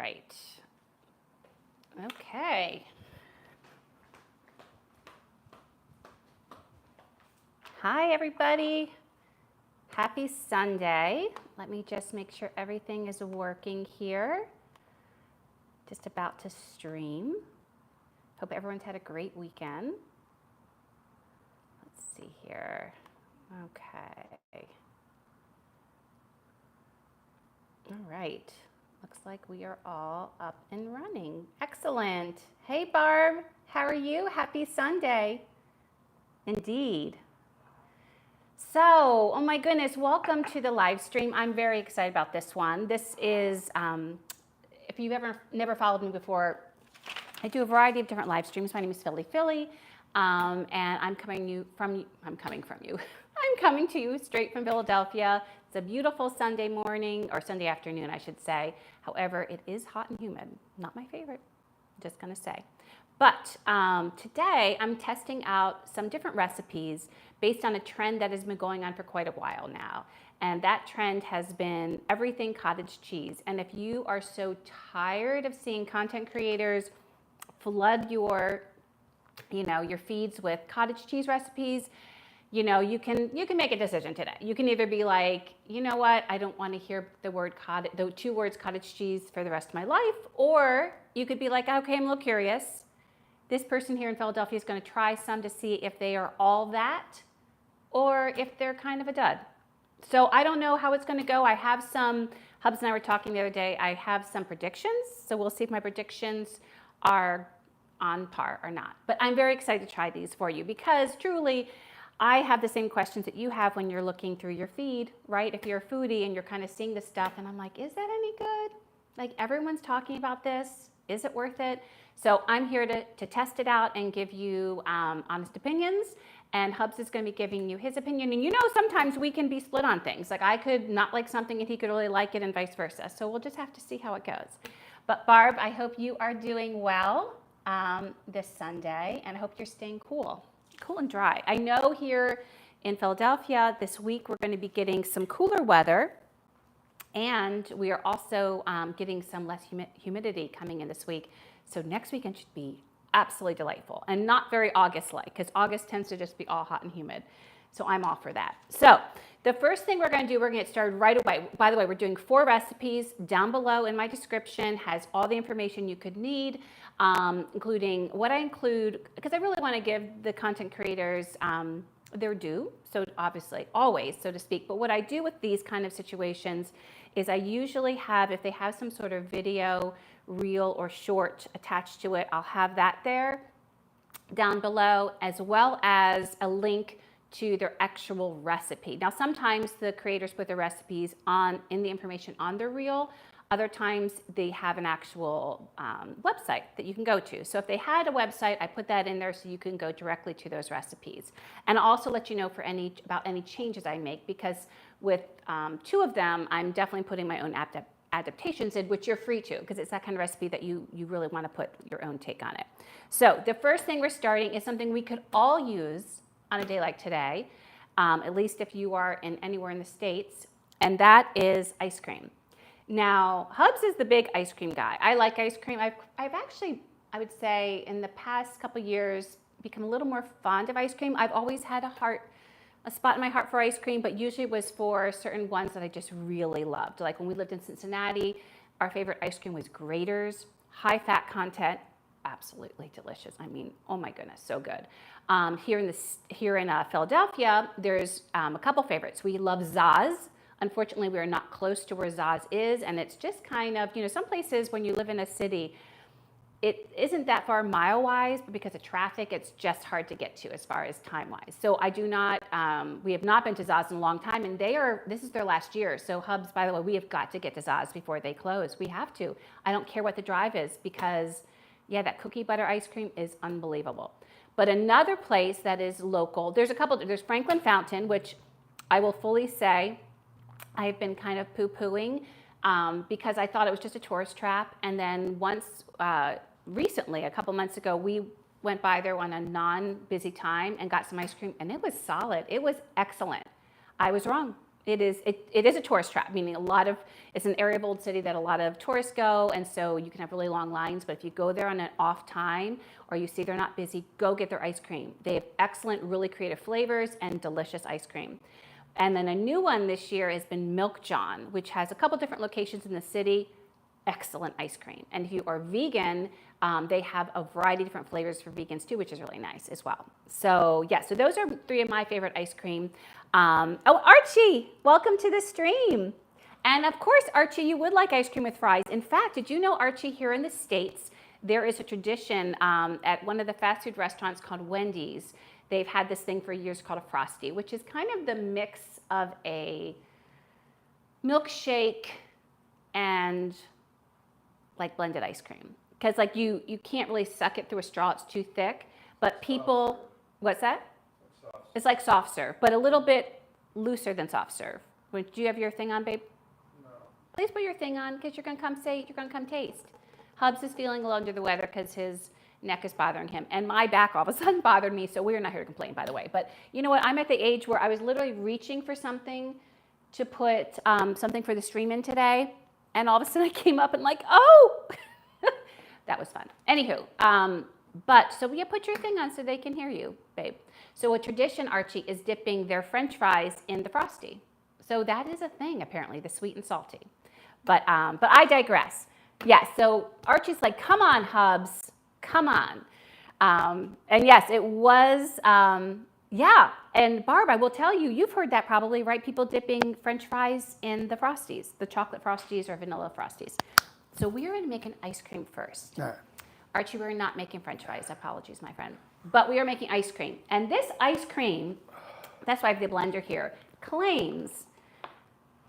right. Okay. Hi, everybody. Happy Sunday. Let me just make sure everything is working here. Just about to stream. Hope everyone's had a great weekend. Let's see here. Okay. All right. Looks like we are all up and running. Excellent. Hey, Barb. How are you? Happy Sunday. Indeed. So, oh my goodness, welcome to the live stream. I'm very excited about this one. This is, if you've never followed me before, I do a variety of different live streams. My name is Philly, and I'm coming to you straight from Philadelphia. It's a beautiful Sunday morning, or Sunday afternoon, I should say. However, it is hot and humid. Not my favorite, just gonna say. But today I'm testing out some different recipes based on a trend that has been going on for quite a while now. And that trend has been everything cottage cheese. And if you are so tired of seeing content creators flood your feeds with cottage cheese recipes, you can make a decision today. You can either be like, you know what, I don't want to hear the two words cottage cheese for the rest of my life, or you could be like, okay, I'm a little curious. This person here in Philadelphia is going to try some to see if they are all that or if they're kind of a dud. So I don't know how it's going to go. I have some, Hubs and I were talking the other day, I have some predictions. So we'll see if my predictions are on par or not. But I'm very excited to try these for you because truly, I have the same questions that you have when you're looking through your feed, right? If you're a foodie and you're kind of seeing this stuff and I'm like, is that any good? Like everyone's talking about this. Is it worth it? So I'm here to test it out and give you honest opinions. And Hubs is going to be giving you his opinion. And sometimes we can be split on things. Like I could not like something and he could really like it and vice versa. So we'll just have to see how it goes. But Barb, I hope you are doing well this Sunday. And I hope you're staying cool and dry. I know here in Philadelphia this week we're going to be getting some cooler weather. And we are also getting some less humidity coming in this week. So next weekend should be absolutely delightful and not very August-like because August tends to just be all hot and humid. So I'm all for that. So the first thing we're going to do, we're going to get started right away. By the way, we're doing 4 recipes. Down below in my description has all the information you could need, including what I include, because I really want to give the content creators their due. So obviously, always, so to speak. But what I do with these kind of situations is I usually have, if they have some sort of video, reel, or short attached to it, I'll have that there down below, as well as a link to their actual recipe. Now, sometimes the creators put their recipes in the information on their reel. Other times they have an actual website that you can go to. So if they had a website, I put that in there so you can go directly to those recipes. And I'll also let you know about any changes I make, because with 2 of them, I'm definitely putting my own adaptations in, which you're free to, because it's that kind of recipe that you really want to put your own take on it. So the first thing we're starting is something we could all use on a day like today, at least if you are anywhere in the States, and that is ice cream. Now, Hubs is the big ice cream guy. I like ice cream. I've actually, I would say, in the past couple years, become a little more fond of ice cream. I've always had a spot in my heart for ice cream, but usually it was for certain ones that I just really loved. Like when we lived in Cincinnati, our favorite ice cream was Grater's, high fat content, absolutely delicious. I mean, oh my goodness, so good. Here in Philadelphia, there's a couple favorites. We love Zaz. Unfortunately, we are not close to where Zaz is, and it's just kind of, some places when you live in a city, it isn't that far mile-wise, but because of traffic, it's just hard to get to as far as time-wise. So we have not been to Zaz in a long time, and this is their last year. So Hubs, by the way, we have got to get to Zaz before they close. We have to. I don't care what the drive is, because yeah, that cookie butter ice cream is unbelievable. But another place that is local, there's Franklin Fountain, which I will fully say I've been kind of poo-pooing because I thought it was just a tourist trap. And then once, recently, a couple months ago, we went by there on a non-busy time and got some ice cream, and it was solid. It was excellent. I was wrong. It is a tourist trap, meaning it's an area of Old City that a lot of tourists go, and so you can have really long lines. But if you go there on an off time or you see they're not busy, go get their ice cream. They have excellent, really creative flavors and delicious ice cream. And then a new one this year has been Milk John, which has a couple different locations in the city. Excellent ice cream. And if you are vegan, they have a variety of different flavors for vegans too, which is really nice as well. So yeah, so those are 3 of my favorite ice cream. Archie, welcome to the stream. And of course, Archie, you would like ice cream with fries. In fact, did you know, Archie, here in the States, there is a tradition at one of the fast food restaurants called Wendy's. They've had this thing for years called a Frosty, which is kind of the mix of a milkshake and like blended ice cream. Because like you can't really suck it through a straw, it's too thick. But people, what's that? It's like soft serve, but a little bit looser than soft serve. Do you have your thing on, babe? No. Please put your thing on, because you're gonna come taste. Hubs is feeling a little under the weather because his neck is bothering him, and my back all of a sudden bothered me, so we're not here to complain, by the way. But you know what, I'm at the age where I was literally reaching for something to put something for the stream in today, and all of a sudden I came up and like, oh, that was fun. Anywho, but so we put your thing on so they can hear you, babe. So a tradition, Archie, is dipping their French fries in the Frosty. So that is a thing, apparently, the sweet and salty. But I digress. Yeah, so Archie's like, come on, Hubs, come on. And yes, it was, yeah. And Barb, I will tell you, you've heard that probably, right? People dipping French fries in the Frosties, the chocolate Frosties or vanilla Frosties. So we are going to make an ice cream first. All right. Archie, we're not making French fries. Apologies, my friend. But we are making ice cream. And this ice cream, that's why I have the blender here, claims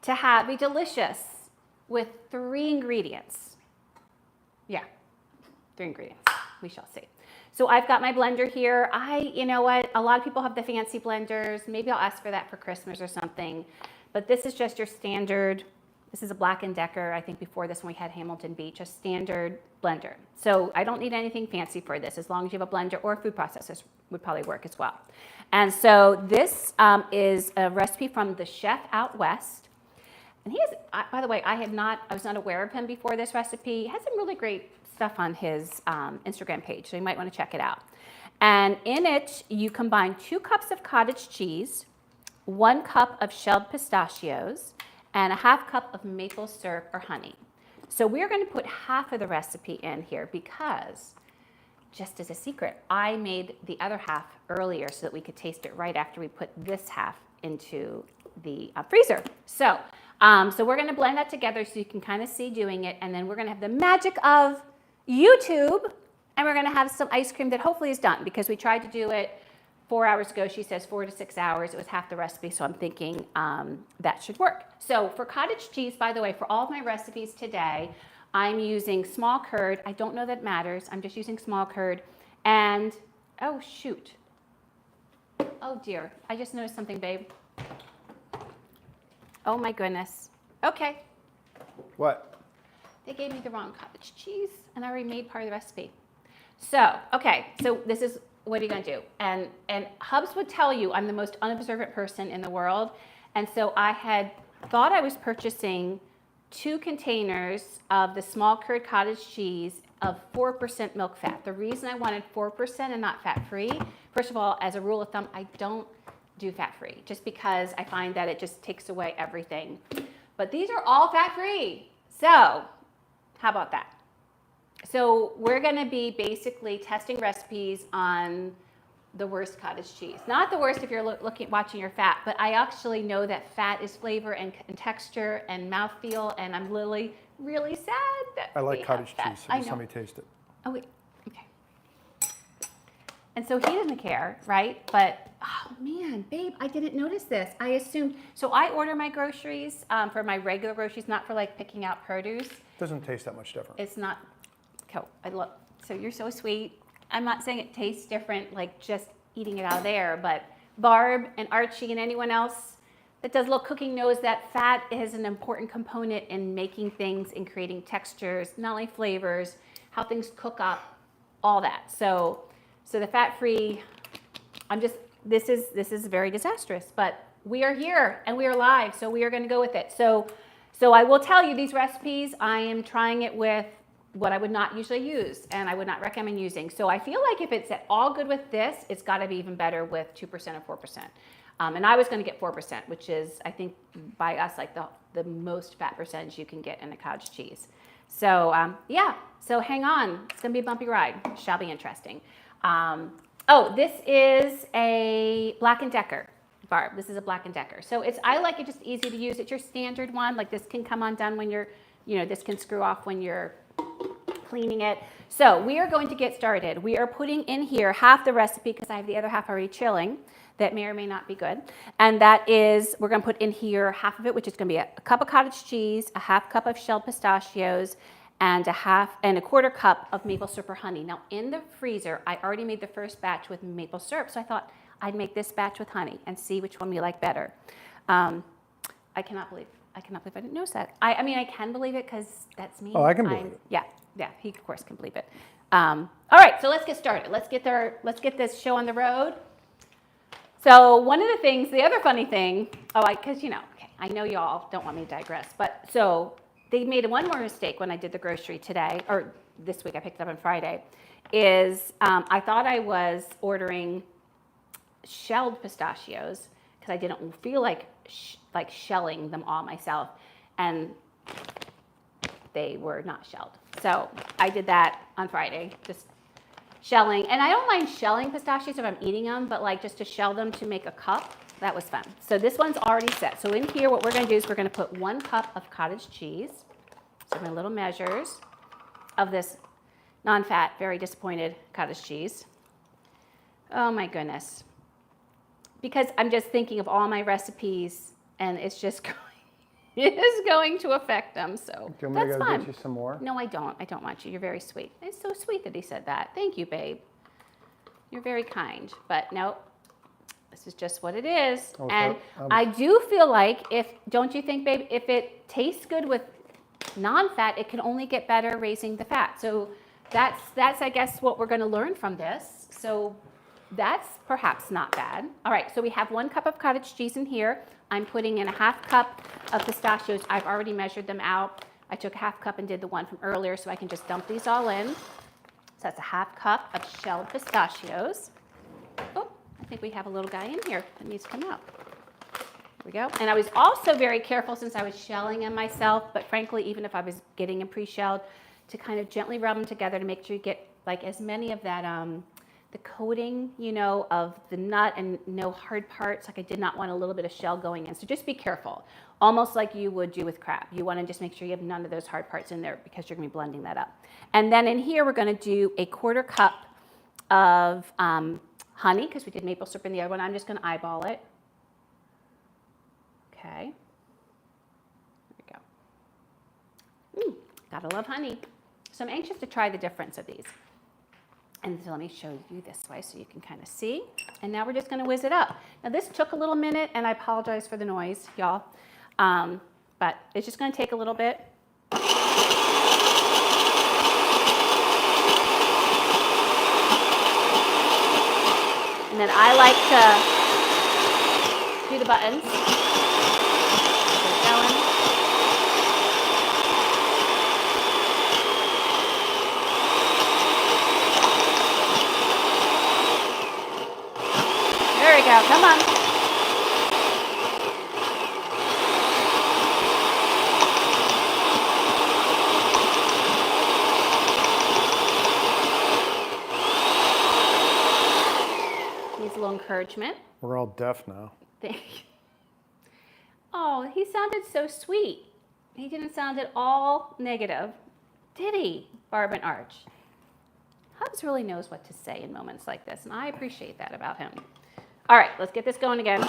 to be delicious with 3 ingredients. Yeah, 3 ingredients. We shall see. So I've got my blender here. You know what? A lot of people have the fancy blenders. Maybe I'll ask for that for Christmas or something. But this is just your standard. This is a Black & Decker. I think before this one we had Hamilton Beach, a standard blender. So I don't need anything fancy for this. As long as you have a blender or food processors would probably work as well. And so this is a recipe from the chef out west. And he has, by the way, I was not aware of him before this recipe. He has some really great stuff on his Instagram page, so you might want to check it out. And in it, you combine 2 cups of cottage cheese, 1 cup of shelled pistachios, and a ½ cup of maple syrup or honey. So we're going to put half of the recipe in here because, just as a secret, I made the other half earlier so that we could taste it right after we put this half into the freezer. So we're going to blend that together so you can kind of see doing it, and then we're going to have the magic of YouTube, and we're going to have some ice cream that hopefully is done, because we tried to do it 4 hours ago. She says 4 to 6 hours. It was half the recipe, so I'm thinking that should work. So for cottage cheese, by the way, for all of my recipes today, I'm using small curd. I don't know that matters. I'm just using small curd. And, oh, shoot. Oh, dear. I just noticed something, babe. Oh, my goodness. Okay. What? They gave me the wrong cottage cheese, and I already made part of the recipe. So, okay, so this is, what are you going to do? And Hubs would tell you I'm the most unobservant person in the world. And so I had thought I was purchasing 2 containers of the small curd cottage cheese of 4% milk fat. The reason I wanted 4% and not fat-free, first of all, as a rule of thumb, I don't do fat-free, just because I find that it just takes away everything. But these are all fat-free. So how about that? So we're going to be basically testing recipes on the worst cottage cheese. Not the worst if you're watching your fat, but I actually know that fat is flavor and texture and mouthfeel, and I'm really, really sad that I like cottage cheese. So I know. Let me taste it. Oh, wait. Okay. And so he doesn't care, right? But, oh, man, babe, I didn't notice this. I assumed. So I order my groceries for my regular groceries, not for, like, picking out produce. Doesn't taste that much different. It's not. So you're so sweet. I'm not saying it tastes different, like just eating it out of there, but Barb and Archie and anyone else that does a little cooking knows that fat is an important component in making things and creating textures, not only flavors, how things cook up, all that. So the fat-free, this is very disastrous, but we are here and we are live, so we are going to go with it. So I will tell you these recipes, I am trying it with what I would not usually use and I would not recommend using. So I feel like if it's at all good with this, it's got to be even better with 2% or 4%. And I was going to get 4%, which is, I think, by us, like the most fat percentage you can get in a cottage cheese. So yeah, so hang on. It's going to be a bumpy ride. Shall be interesting. Oh, this is a Black & Decker, Barb. This is a Black & Decker. So I like it just easy to use. It's your standard one. Like this can come undone when you're, this can screw off when you're cleaning it. So we are going to get started. We are putting in here half the recipe because I have the other half already chilling. That may or may not be good. And that is, we're going to put in here half of it, which is going to be a cup of cottage cheese, a half cup of shelled pistachios, and a quarter cup of maple syrup or honey. Now in the freezer, I already made the first batch with maple syrup, so I thought I'd make this batch with honey and see which one we like better. I cannot believe I didn't know that. I mean, I can believe it because that's me. Oh, I can believe it. Yeah, he of course can believe it. All right, so let's get started. Let's get this show on the road. So one of the things, the other funny thing, because okay, I know y'all don't want me to digress, but so they made one more mistake when I did the grocery today, or this week I picked it up on Friday, is I thought I was ordering shelled pistachios because I didn't feel like shelling them all myself, and they were not shelled. So I did that on Friday, just shelling, and I don't mind shelling pistachios if I'm eating them, but like just to shell them to make a cup, that was fun. So this one's already set. So in here, what we're going to do is we're going to put 1 cup of cottage cheese. So my little measures of this non-fat, very disappointed cottage cheese. Oh my goodness. Because I'm just thinking of all my recipes, and it's just going to affect them. So do you want me that's to go fine. get you some more? No, I don't. I don't want you. You're very sweet. It's so sweet that he said that. Thank you, babe. You're very kind. But no, this is just what it is. Oh, and I do feel like don't you think, babe, if it tastes good with non-fat, it can only get better raising the fat. So that's I guess what we're going to learn from this. So that's perhaps not bad. All right, so we have 1 cup of cottage cheese in here. I'm putting in a half cup of pistachios. I've already measured them out. I took a half cup and did the one from earlier, so I can just dump these all in. So that's a half cup of shelled pistachios. Oh, I think we have a little guy in here that needs to come out. Here we go. And I was also very careful since I was shelling them myself, but frankly, even if I was getting them pre-shelled, to kind of gently rub them together to make sure you get like as many of that the coating, of the nut and no hard parts. Like I did not want a little bit of shell going in. So just be careful, almost like you would do with crab. You want to just make sure you have none of those hard parts in there because you're going to be blending that up. And then in here, we're going to do a quarter cup of honey because we did maple syrup in the other one. I'm just going to eyeball it. Okay. There we go. Gotta love honey. So I'm anxious to try the difference of these. And so let me show you this way so you can kind of see. And now we're just going to whiz it up. Now this took a little minute, and I apologize for the noise, y'all. But it's just going to take a little bit. And then I like to do the buttons. Get it going. There we go, come on. Needs a little encouragement. We're all deaf now. Thank you. Oh, he sounded so sweet. He didn't sound at all negative, did he, Barb and Arch? Hubs really knows what to say in moments like this, and I appreciate that about him. All right, let's get this going again.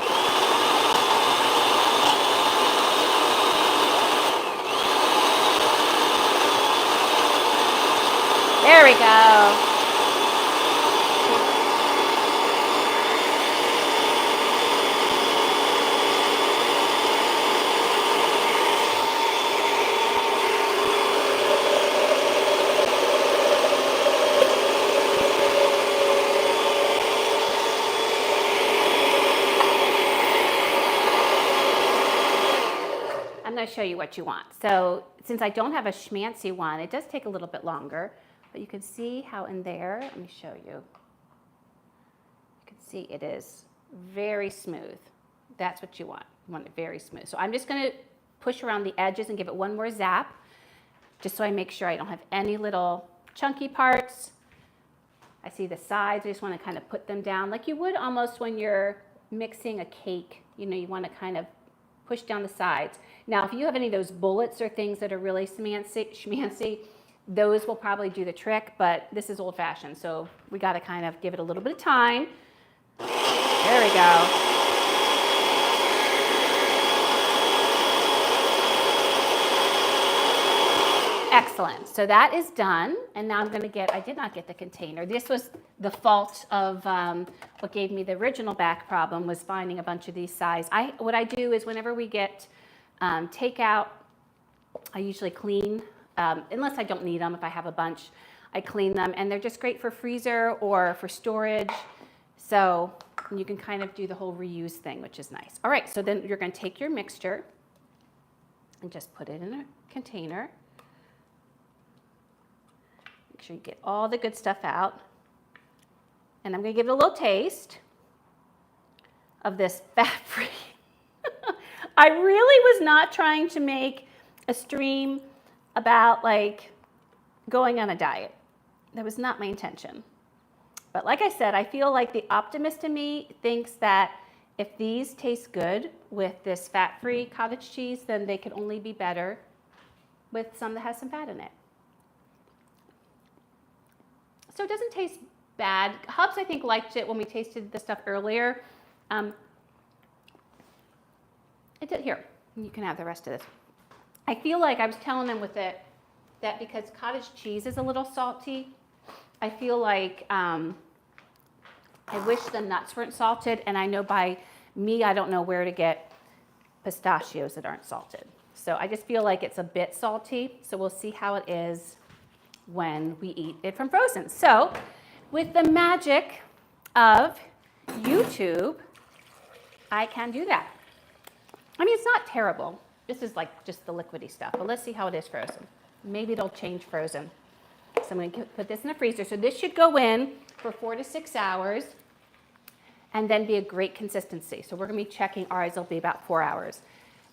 There we go. going to show you what you want. So since I don't have a schmancy one, it does take a little bit longer, but you can see how in there, let me show you. You can see it is very smooth. That's what you want. You want it very smooth. So I'm just going to push around the edges and give it one more zap, just so I make sure I don't have any little chunky parts. I see the sides. I just want to kind of put them down like you would almost when you're mixing a cake. You know, you want to kind of push down the sides. Now, if you have any of those bullets or things that are really schmancy, those will probably do the trick, but this is old-fashioned, so we got to kind of give it a little bit of time. There we go. Excellent. So that is done. And now I'm going to get, I did not get the container. This was the fault of what gave me the original back problem, was finding a bunch of these size. What I do is whenever we get takeout, I usually clean, unless I don't need them. If I have a bunch, I clean them. And they're just great for freezer or for storage. So you can kind of do the whole reuse thing, which is nice. All right, so then you're going to take your mixture and just put it in a container. Make sure you get all the good stuff out. And I'm going to give it a little taste of this fat-free. I really was not trying to make a stream about like going on a diet. That was not my intention. But like I said, I feel like the optimist in me thinks that if these taste good with this fat-free cottage cheese, then they can only be better with some that has some fat in it. So it doesn't taste bad. Hubs, I think, liked it when we tasted the stuff earlier. It did. Here, you can have the rest of this. I feel like I was telling them with it that because cottage cheese is a little salty, I feel like I wish the nuts weren't salted. And I know by me, I don't know where to get pistachios that aren't salted. So I just feel like it's a bit salty. So we'll see how it is when we eat it from frozen. So with the magic of YouTube, I can do that. I mean, it's not terrible. This is like just the liquidy stuff, but let's see how it is frozen. Maybe it'll change frozen. So I'm going to put this in the freezer. So this should go in for 4 to 6 hours and then be a great consistency. So we're going to be checking ours. It'll be about 4 hours.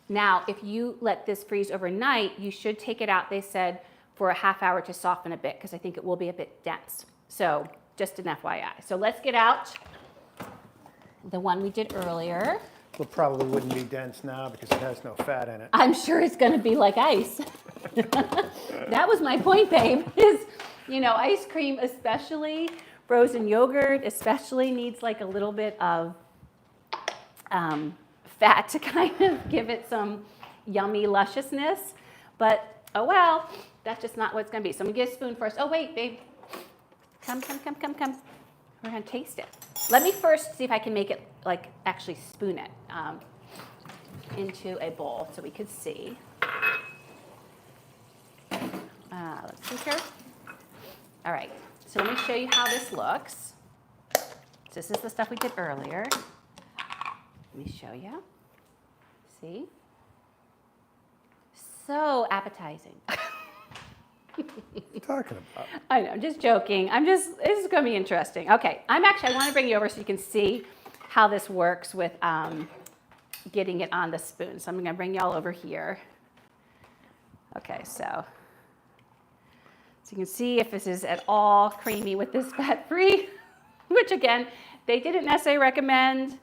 Now, if you let this freeze overnight, you should take it out, they said, for a half hour to soften a bit, because I think it will be a bit dense. So just an FYI. So let's get out the one we did earlier. Well, probably wouldn't be dense now because it has no fat in it. I'm sure it's going to be like ice. That was my point, babe, is, you know, ice cream, especially frozen yogurt, especially needs like a little bit of fat to kind of give it some yummy lusciousness. But, oh well, that's just not what it's going to be. So I'm going to get a spoon first. Oh, wait, babe. Come. We're going to taste it. Let me first see if I can make it, like, actually spoon it into a bowl so we could see. Let's see here. All right. So let me show you how this looks. So this is the stuff we did earlier. Let me show you. See? So appetizing. What are you talking about? I know, I'm just joking. This is going to be interesting. Okay, I want to bring you over so you can see how this works with getting it on the spoon. So I'm going to bring you all over here. Okay, so you can see if this is at all creamy with this fat-free, which again, they didn't necessarily recommend.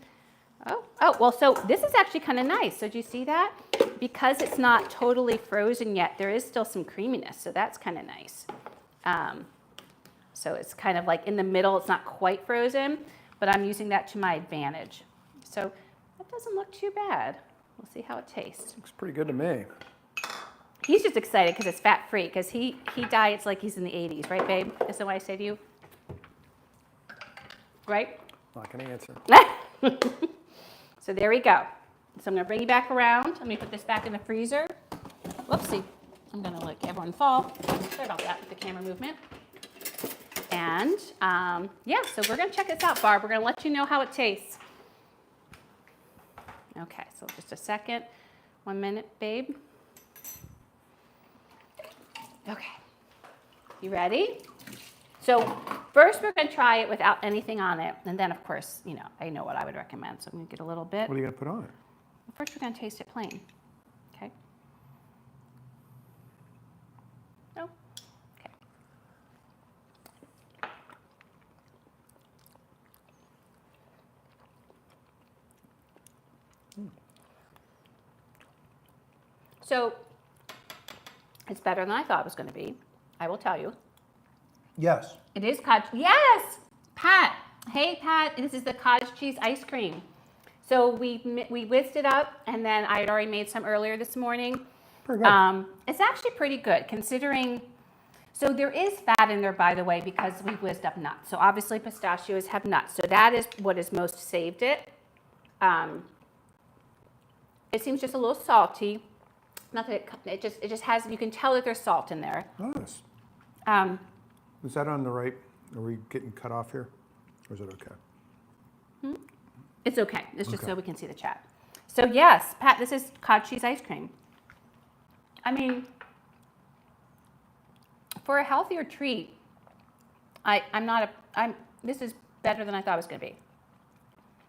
Oh, well, so this is actually kind of nice. So do you see that? Because it's not totally frozen yet, there is still some creaminess. So that's kind of nice. So it's kind of like in the middle. It's not quite frozen, but I'm using that to my advantage. So that doesn't look too bad. We'll see how it tastes. Looks pretty good to me. He's just excited because it's fat-free, because he diets like he's in the 80s. Right, babe? Is that what I say to you? Right? Not going to answer. So there we go. So I'm going to bring you back around. Let me put this back in the freezer. Whoopsie. I'm going to let everyone fall. Sorry about that with the camera movement. And yeah, so we're going to check this out, Barb. We're going to let you know how it tastes. Okay, so just a second. 1 minute, babe. Okay, you ready? So first we're gonna try it without anything on it. And then of course, you know, I know what I would recommend. So I'm gonna get a little bit. What are you going to put on it? First we're gonna taste it plain, okay? No? Okay. So it's better than I thought it was gonna be, I will tell you. Yes. It is cottage. Yes, Pat. Hey, Pat. This is the cottage cheese ice cream. So we whisked it up, and then I had already made some earlier this morning. Pretty good. It's actually pretty good considering. So there is fat in there, by the way, because we whisked up nuts. So obviously pistachios have nuts. So that is what has most saved it. It seems just a little salty. Not that it just has. You can tell that there's salt in there. Nice. Is that on the right? Are we getting cut off here? Or is it okay? It's okay. It's just so we can see the chat. So yes, Pat, this is cottage cheese ice cream. I mean, for a healthier treat, this is better than I thought it was going to be.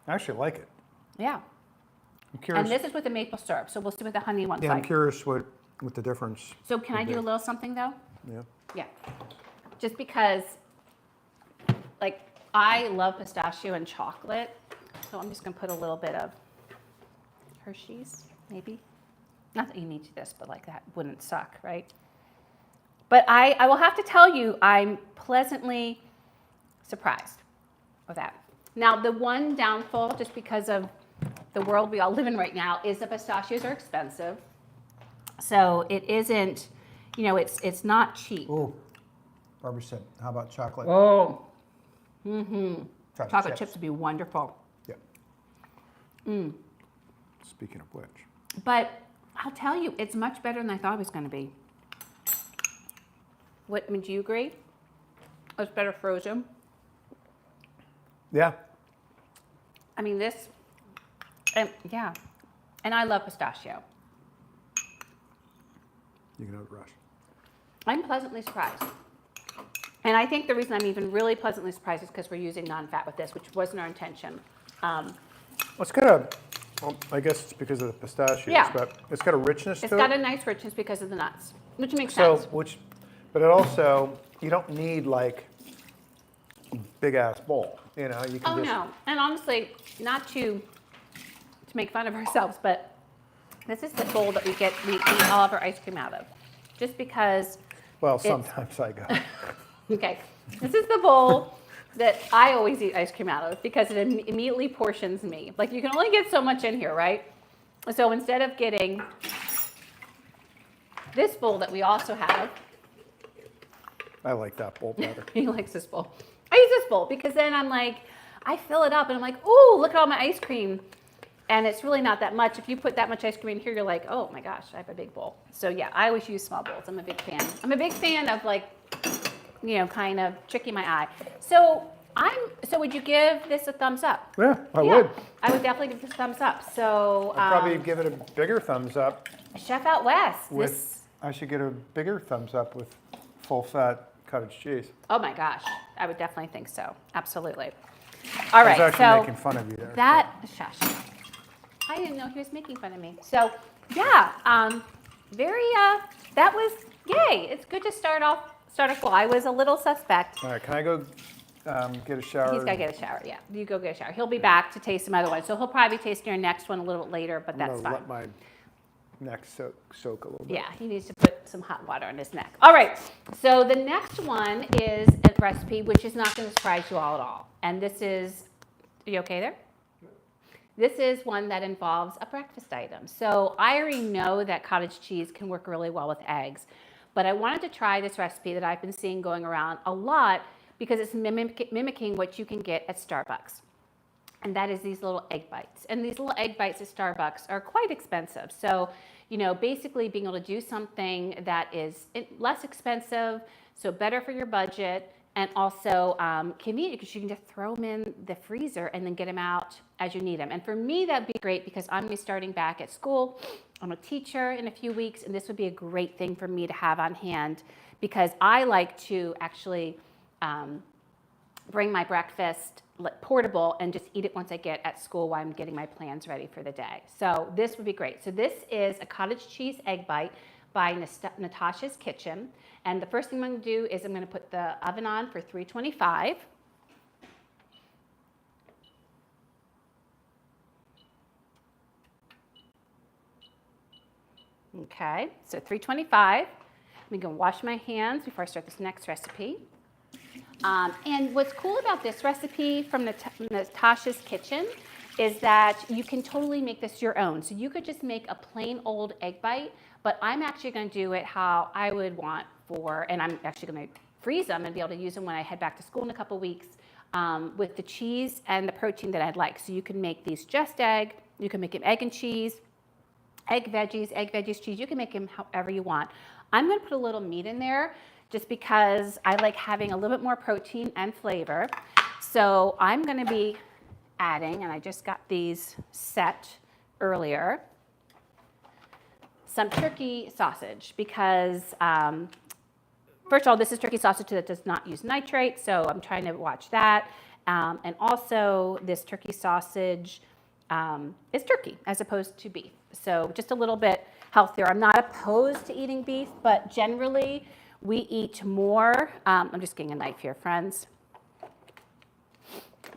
I actually like it. Yeah. I'm curious. And this is with the maple syrup. So we'll see what the honey one's Yeah, I'm like. curious what the difference. So can I would do be. a little something though? Yeah. Yeah. Just because, like, I love pistachio and chocolate. So I'm just going to put a little bit of Hershey's, maybe. Not that you need to this, but like that wouldn't suck, right? But I will have to tell you, I'm pleasantly surprised with that. Now, the one downfall, just because of the world we all live in right now, is the pistachios are expensive. So it isn't, you know, it's not cheap. Oh, Barbie said, how about chocolate? Oh. Chocolate chips would be wonderful. Yeah. Speaking of which. But I'll tell you, it's much better than I thought it was going to be. What, would you agree? It's better frozen. Yeah. I mean, this, yeah. And I love pistachio. You can have a rush. I'm pleasantly surprised. And I think the reason I'm even really pleasantly surprised is because we're using non-fat with this, which wasn't our intention. Well, it's got a, well, I guess it's because of the pistachios, Yeah. but it's got a richness It's to got it. a nice richness because of the nuts, which makes So, sense. but it also, you don't need like a big ass bowl. You know, you can Oh, just. no. And honestly, not to make fun of ourselves, but this is the bowl that we eat all of our ice cream out of. Just because, Well, sometimes I go. okay, this is the bowl that I always eat ice cream out of because it immediately portions me. Like, you can only get so much in here, right? So instead of getting this bowl that we also have, I like that bowl better. he likes this bowl. I use this bowl because then I'm like, I fill it up and I'm like, ooh, look at all my ice cream. And it's really not that much. If you put that much ice cream in here, you're like, oh my gosh, I have a big bowl. So yeah, I always use small bowls. I'm a big fan. I'm a big fan of like, you know, kind of tricking my eye. So would you give this a thumbs up? Yeah, I would. I would definitely give this a thumbs up. So I'd probably give it a bigger thumbs up. Chef Out West. I should get a bigger thumbs up with full fat cottage cheese. Oh my gosh, I would definitely think so. Absolutely. All right, I was actually so making fun of you there. shush. I didn't know he was making fun of me. So yeah, that was yay. It's good to start off well. I was a little suspect. All right, can I go get a shower? He's got to get a shower, yeah. You go get a shower. He'll be back to taste some other ones. So he'll probably be tasting your next one a little bit later, but that's I'm fine. gonna let my neck soak a little bit. Yeah, he needs to put some hot water on his neck. All right, so the next one is a recipe which is not going to surprise you all at all. And this is, are you okay there? This is one that involves a breakfast item. So I already know that cottage cheese can work really well with eggs, but I wanted to try this recipe that I've been seeing going around a lot because it's mimicking what you can get at Starbucks. And that is these little egg bites. And these little egg bites at Starbucks are quite expensive. So, you know, basically being able to do something that is less expensive, so better for your budget, and also convenient because you can just throw them in the freezer and then get them out as you need them. And for me, that'd be great because I'm starting back at school I'm a teacher in a few weeks, and this would be a great thing for me to have on hand because I like to actually bring my breakfast portable and just eat it once I get at school while I'm getting my plans ready for the day. So this would be great. So this is a cottage cheese egg bite by Natasha's Kitchen. And the first thing I'm going to do is I'm going to put the oven on for 325. Okay, so 325. I'm going to wash my hands before I start this next recipe. And what's cool about this recipe from Natasha's Kitchen is that you can totally make this your own. So you could just make a plain old egg bite, but I'm actually going to do it how I would want and I'm actually going to freeze them and be able to use them when I head back to school in a couple weeks with the cheese and the protein that I'd like. So you can make these just egg, you can make them egg and cheese, egg veggies, cheese. You can make them however you want. I'm going to put a little meat in there just because I like having a little bit more protein and flavor. So I'm going to be adding, and I just got these set earlier, some turkey sausage because first of all, this is turkey sausage that does not use nitrate, so I'm trying to watch that. And also this turkey sausage is turkey as opposed to beef. So just a little bit healthier. I'm not opposed to eating beef, but generally we eat more. I'm just getting a knife here, friends.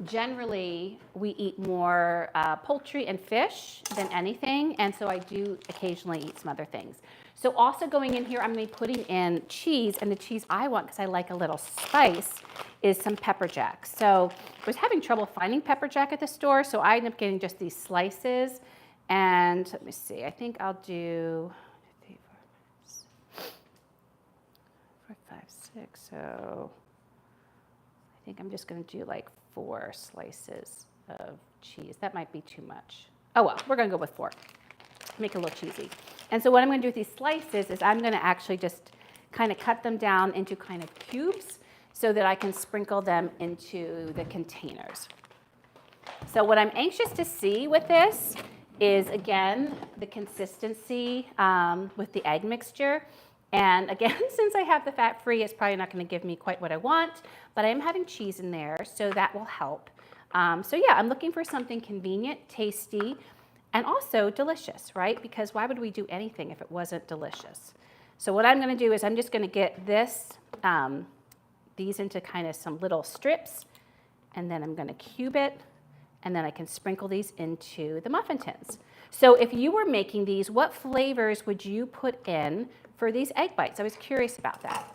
Generally, we eat more poultry and fish than anything, and so I do occasionally eat some other things. So also going in here, I'm going to be putting in cheese, and the cheese I want, because I like a little spice, is some pepper jack. So I was having trouble finding pepper jack at the store, so I ended up getting just these slices. And let me see, I think I'll do 3, 4, 5, 6. So I think I'm just going to do like 4 slices of cheese. That might be too much. Oh well, we're going to go with 4. Make it a little cheesy. And so what I'm going to do with these slices is I'm going to actually just kind of cut them down into kind of cubes so that I can sprinkle them into the containers. So what I'm anxious to see with this is, again, the consistency with the egg mixture. And again, since I have the fat-free, it's probably not going to give me quite what I want, but I am having cheese in there, so that will help. So yeah, I'm looking for something convenient, tasty, and also delicious, right? Because why would we do anything if it wasn't delicious? So what I'm going to do is I'm just going to get these into kind of some little strips, and then I'm going to cube it, and then I can sprinkle these into the muffin tins. So if you were making these, what flavors would you put in for these egg bites? I was curious about that.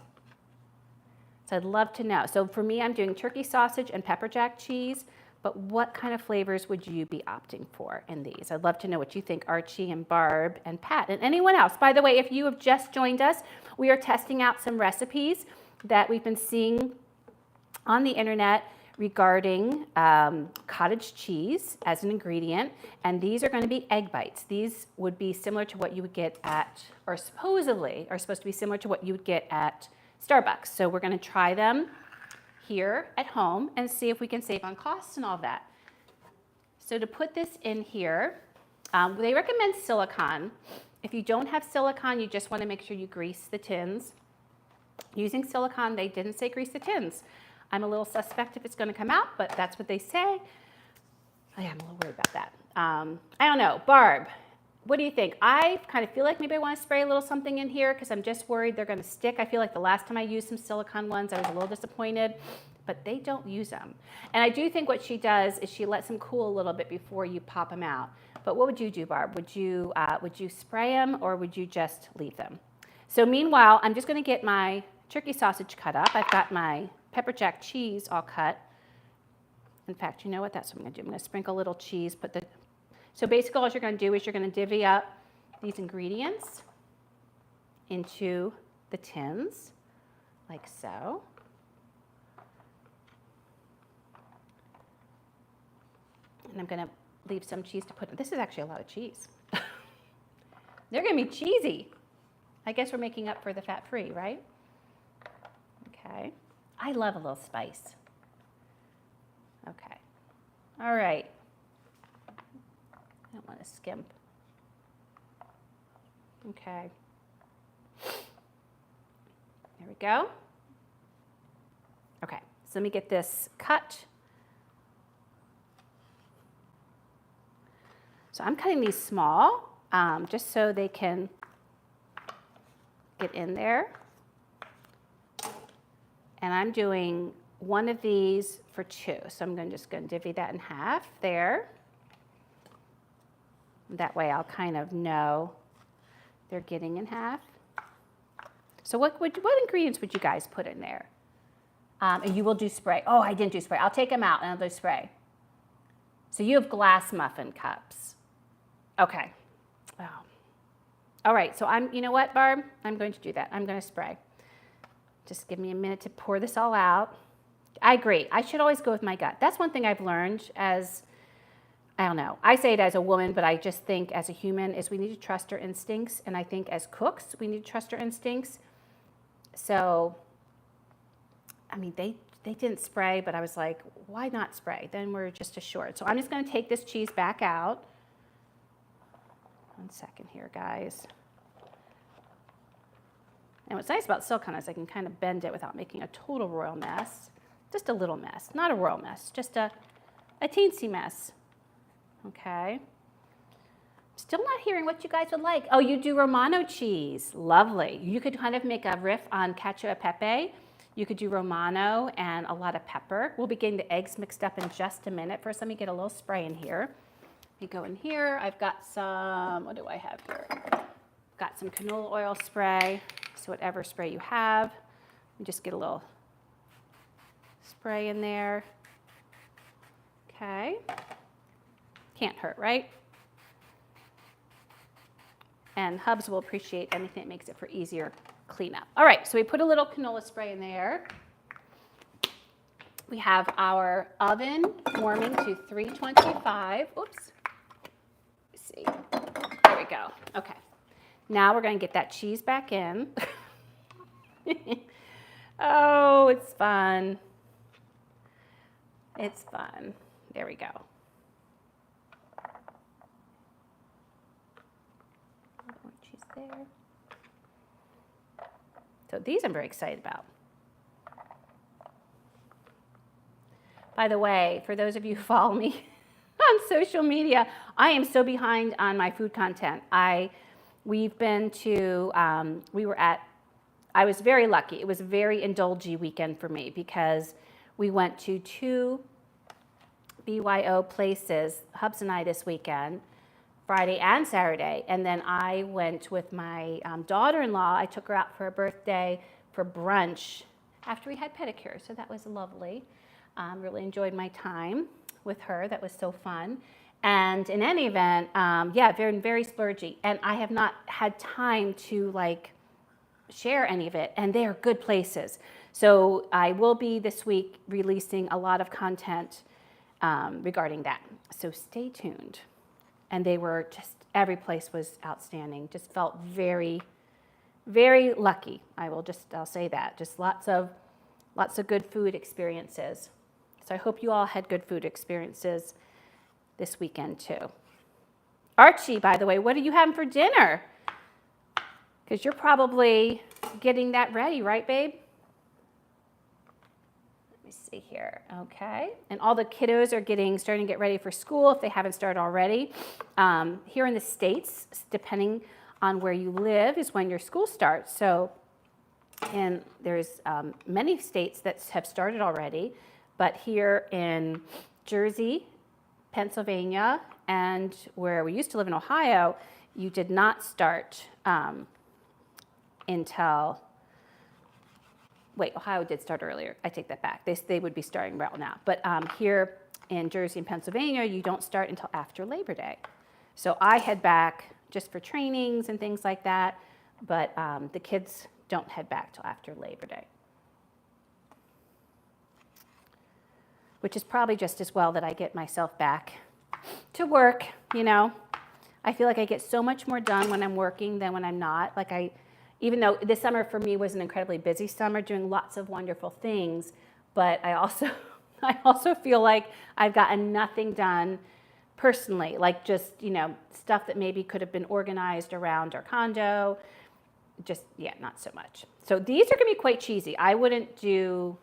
So I'd love to know. So for me, I'm doing turkey sausage and pepper jack cheese, but what kind of flavors would you be opting for in these? I'd love to know what you think, Archie and Barb and Pat and anyone else. By the way, if you have just joined us, we are testing out some recipes that we've been seeing on the internet regarding cottage cheese as an ingredient, and these are going to be egg bites. These would be similar to what you would get at, or supposedly are supposed to be similar to what you would get at Starbucks. So we're going to try them here at home and see if we can save on costs and all that. So to put this in here, they recommend silicone. If you don't have silicone, you just want to make sure you grease the tins. Using silicone, they didn't say grease the tins. I'm a little suspect if it's going to come out, but that's what they say. I'm a little worried about that. I don't know. Barb, what do you think? I kind of feel like maybe I want to spray a little something in here because I'm just worried they're going to stick. I feel like the last time I used some silicone ones, I was a little disappointed, but they don't use them. And I do think what she does is she lets them cool a little bit before you pop them out. But what would you do, Barb? Would you spray them or would you just leave them? So meanwhile, I'm just going to get my turkey sausage cut up. I've got my pepper jack cheese all cut. In fact, you know what? That's what I'm going to do. I'm going to sprinkle a little cheese. So basically all you're going to do is you're going to divvy up these ingredients into the tins, like so. And I'm going to leave some cheese to put in. This is actually a lot of cheese. They're going to be cheesy. I guess we're making up for the fat-free, right? Okay. I love a little spice. Okay. All right. I don't want to skimp. Okay. There we go. Okay, so let me get this cut. So I'm cutting these small, just so they can get in there. And I'm doing one of these for 2. So I'm just going to divvy that in half there. That way I'll kind of know they're getting in half. So what ingredients would you guys put in there? And you will do spray. Oh, I didn't do spray. I'll take them out and I'll do spray. So you have glass muffin cups. Okay. Oh. All right, so you know what, Barb? I'm going to do that. I'm going to spray. Just give me a minute to pour this all out. I agree. I should always go with my gut. That's one thing I've learned as, I don't know, I say it as a woman, but I just think as a human is we need to trust our instincts. And I think as cooks, we need to trust our instincts. So, I mean, they didn't spray, but I was like, why not spray? Then we're just assured. So I'm just going to take this cheese back out. 1 second here, guys. And what's nice about silicone is I can kind of bend it without making a total royal mess. Just a little mess, not a royal mess, just a teensy mess. Okay. Still not hearing what you guys would like. Oh, you do Romano cheese. Lovely. You could kind of make a riff on cacio e pepe. You could do Romano and a lot of pepper. We'll be getting the eggs mixed up in just a minute. First, let me get a little spray in here. You go in here. I've got some, what do I have here? Got some canola oil spray. So whatever spray you have, you just get a little spray in there. Okay. Can't hurt, right? And Hubs will appreciate anything that makes it for easier cleanup. All right, so we put a little canola spray in there. We have our oven warming to 325. Oops. Let's see. There we go. Okay. Now we're going to get that cheese back in. Oh, it's fun. It's fun. There we go. More cheese there. So these I'm very excited about. By the way, for those of you who follow me on social media, I am so behind on my food content. We've been to, I was very lucky. It was a very indulgy weekend for me because we went to 2 BYO places, Hubs and I this weekend, Friday and Saturday. And then I went with my daughter-in-law. I took her out for her birthday for brunch after we had pedicure. So that was lovely. Really enjoyed my time with her. That was so fun. And in any event, yeah, very, very splurgy. And I have not had time to share any of it. And they are good places. So I will be this week releasing a lot of content regarding that. So stay tuned. And they were just, every place was outstanding. Just felt very, very lucky. I'll say that. Just lots of good food experiences. So I hope you all had good food experiences this weekend too. Archie, by the way, what are you having for dinner? Because you're probably getting that ready, right, babe? Let me see here. Okay. And all the kiddos are starting to get ready for school if they haven't started already. Here in the States, depending on where you live, is when your school starts. So, and there's many states that have started already, but here in Jersey, Pennsylvania, and where we used to live in Ohio, you did not start until, wait, Ohio did start earlier. I take that back. They would be starting right now. But here in Jersey and Pennsylvania, you don't start until after Labor Day. So I head back just for trainings and things like that, but the kids don't head back till after Labor Day. Which is probably just as well that I get myself back to work, you know. I feel like I get so much more done when I'm working than when I'm not. Even though this summer for me was an incredibly busy summer, doing lots of wonderful things, but I also feel like I've gotten nothing done personally, like just, stuff that maybe could have been organized around our condo. Just, yeah, not so much. So these are going to be quite cheesy. I wouldn't do,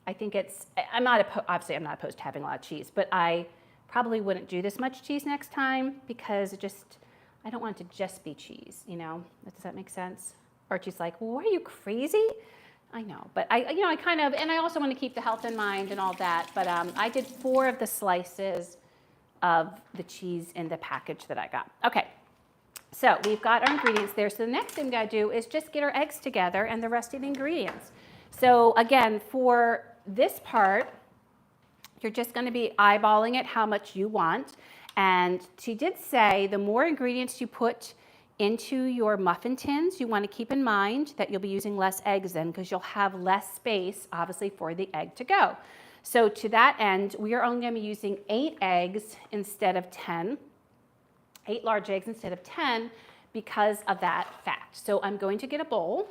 I think obviously I'm not opposed to having a lot of cheese, but I probably wouldn't do this much cheese next time because I don't want it to just be cheese, Does that make sense? Archie's like, well, are you crazy? I know, but I kind of, and I also want to keep the health in mind and all that, but I did 4 of the slices of the cheese in the package that I got. Okay, so we've got our ingredients there. So the next thing we gotta do is just get our eggs together and the rest of the ingredients. So again, for this part, you're just gonna be eyeballing it how much you want. And she did say the more ingredients you put into your muffin tins, you want to keep in mind that you'll be using less eggs then because you'll have less space, obviously, for the egg to go. So to that end, we are only going to be using 8 eggs instead of 10, 8 large eggs instead of 10 because of that fact. So I'm going to get a bowl.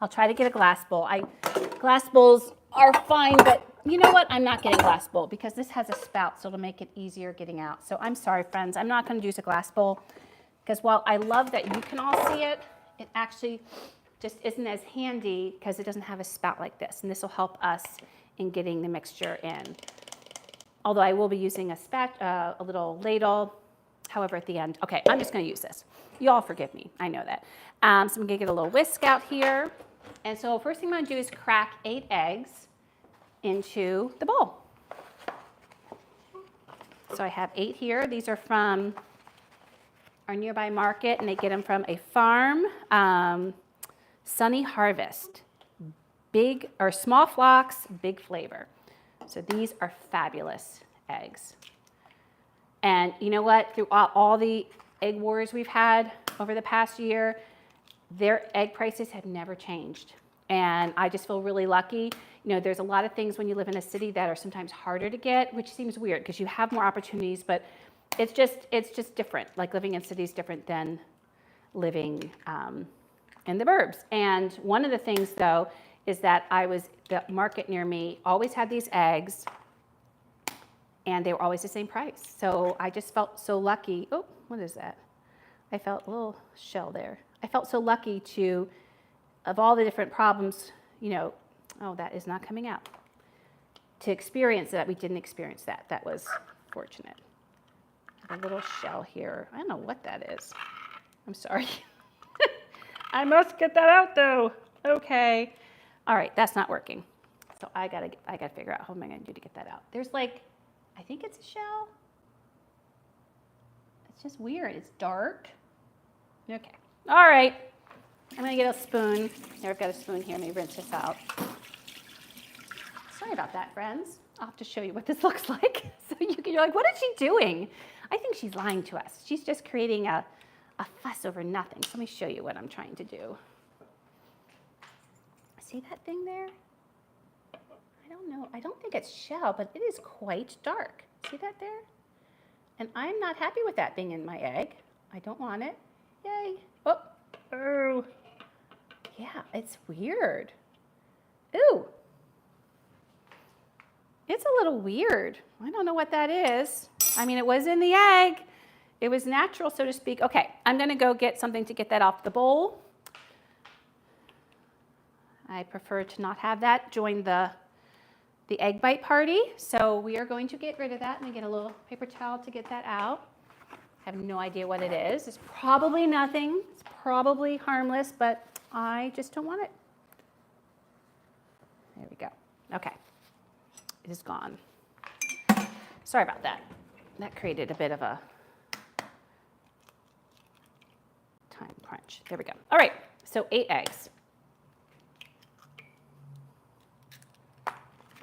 I'll try to get a glass bowl. Glass bowls are fine, but you know what? I'm not getting a glass bowl because this has a spout, so it'll make it easier getting out. So I'm sorry, friends. I'm not going to use a glass bowl because while I love that you can all see it, it actually just isn't as handy because it doesn't have a spout like this. And this will help us in getting the mixture in. Although I will be using a little ladle, however, at the end. Okay, I'm just going to use this. You all forgive me. I know that. So I'm going to get a little whisk out here. And so first thing I'm going to do is crack 8 eggs into the bowl. So I have 8 here. These are from our nearby market, and they get them from a farm, Sunny Harvest. Big or small flocks, big flavor. So these are fabulous eggs. And you know what? Through all the egg wars we've had over the past year, their egg prices have never changed. And I just feel really lucky. There's a lot of things when you live in a city that are sometimes harder to get, which seems weird because you have more opportunities, but it's just different. Like living in cities different than living in the burbs. And one of the things though is that the market near me always had these eggs and they were always the same price. So I just felt so lucky. Oh, what is that? I felt a little shell there. I felt so lucky to, of all the different problems, oh, that is not coming out. To experience that, we didn't experience that. That was fortunate. A little shell here. I don't know what that is. I'm sorry. I must get that out though. Okay. All right, that's not working. So I gotta figure out how am I gonna do to get that out. There's I think it's a shell. It's just weird. It's dark. Okay. All right. I'm gonna get a spoon. Here, I've got a spoon here. Let me rinse this out. Sorry about that, friends. I'll have to show you what this looks like. So you're like, what is she doing? I think she's lying to us. She's just creating a fuss over nothing. So let me show you what I'm trying to do. See that thing there? I don't know. I don't think it's shell, but it is quite dark. See that there? And I'm not happy with that being in my egg. I don't want it. Yay. Oh. Yeah, it's weird. Ooh. It's a little weird. I don't know what that is. I mean, it was in the egg. It was natural, so to speak. Okay, I'm going to go get something to get that off the bowl. I prefer to not have that join the egg bite party. So we are going to get rid of that. Let me get a little paper towel to get that out. I have no idea what it is. It's probably nothing. It's probably harmless, but I just don't want it. There we go. Okay. It is gone. Sorry about that. That created a bit of a time crunch. There we go. All right, so 8 eggs.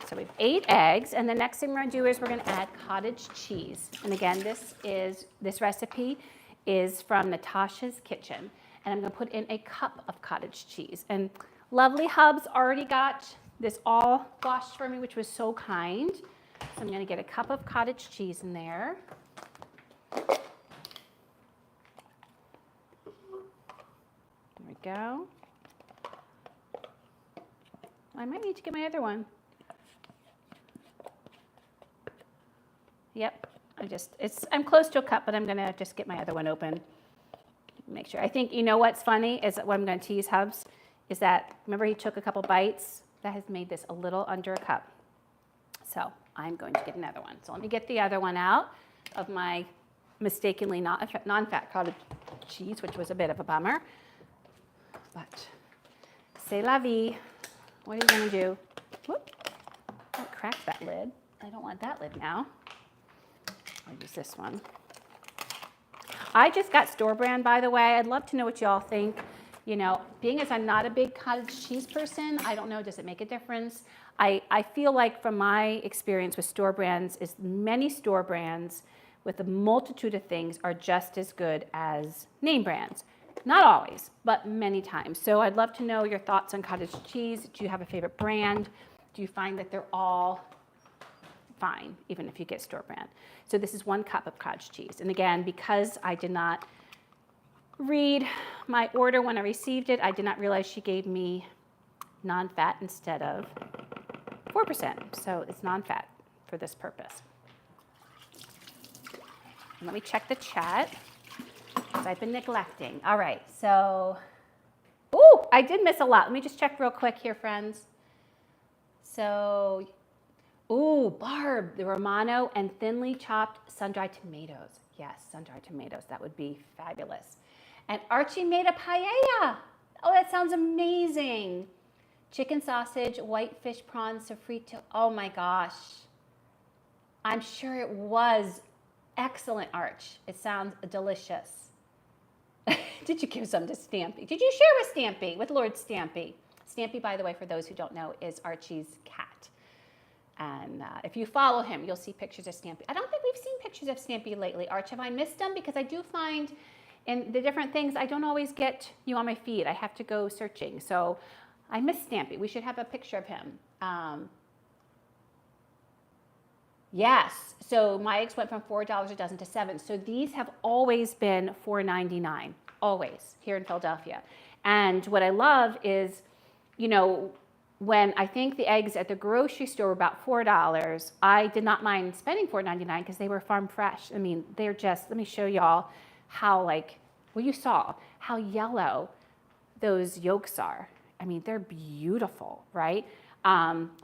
So we have 8 eggs, and the next thing we're gonna do is we're gonna add cottage cheese. And again, this recipe is from Natasha's Kitchen, and I'm gonna put in a cup of cottage cheese. And lovely Hubs already got this all washed for me, which was so kind. So I'm gonna get a cup of cottage cheese in there. There we go. I might need to get my other one. Yep. I'm close to a cup, but I'm gonna just get my other one open. Make sure. I think, you know what's funny is that what I'm gonna tease Hubs is that, remember he took a couple bites? That has made this a little under a cup. So I'm going to get another one. So let me get the other one out of my mistakenly non-fat cottage cheese, which was a bit of a bummer. But c'est la vie. What are you gonna do? Whoop. I cracked that lid. I don't want that lid now. I'll use this one. I just got store brand, by the way. I'd love to know what y'all think. You know, being as I'm not a big cottage cheese person, I don't know, does it make a difference? I feel like from my experience with store brands is many store brands with a multitude of things are just as good as name brands. Not always, but many times. So I'd love to know your thoughts on cottage cheese. Do you have a favorite brand? Do you find that they're all fine, even if you get store brand? So this is 1 cup of cottage cheese. And again, because I did not read my order when I received it, I did not realize she gave me non-fat instead of 4%. So it's non-fat for this purpose. And let me check the chat, because I've been neglecting. All right, so, ooh, I did miss a lot. Let me just check real quick here, friends. So, ooh, Barb, the Romano and thinly chopped sun-dried tomatoes. Yes, sun-dried tomatoes, that would be fabulous. And Archie made a paella. Oh, that sounds amazing. Chicken sausage, white fish prawns, sofrito. Oh my gosh. I'm sure it was excellent, Arch. It sounds delicious. Did you give some to Stampy? Did you share with Stampy, with Lord Stampy? Stampy, by the way, for those who don't know, is Archie's cat. And if you follow him, you'll see pictures of Stampy. I don't think we've seen pictures of Stampy lately, Arch. Have I missed them? Because I do find in the different things, I don't always get you on my feed. I have to go searching. So I miss Stampy. We should have a picture of him. Yes, so my eggs went from $4 a dozen to $7. So these have always been $4.99, always, here in Philadelphia. And what I love is, you know, when I think the eggs at the grocery store were about $4, I did not mind spending $4.99 because they were farm fresh. I mean, they're just, let me show y'all how, like, well, you saw how yellow those yolks are. I mean, they're beautiful, right?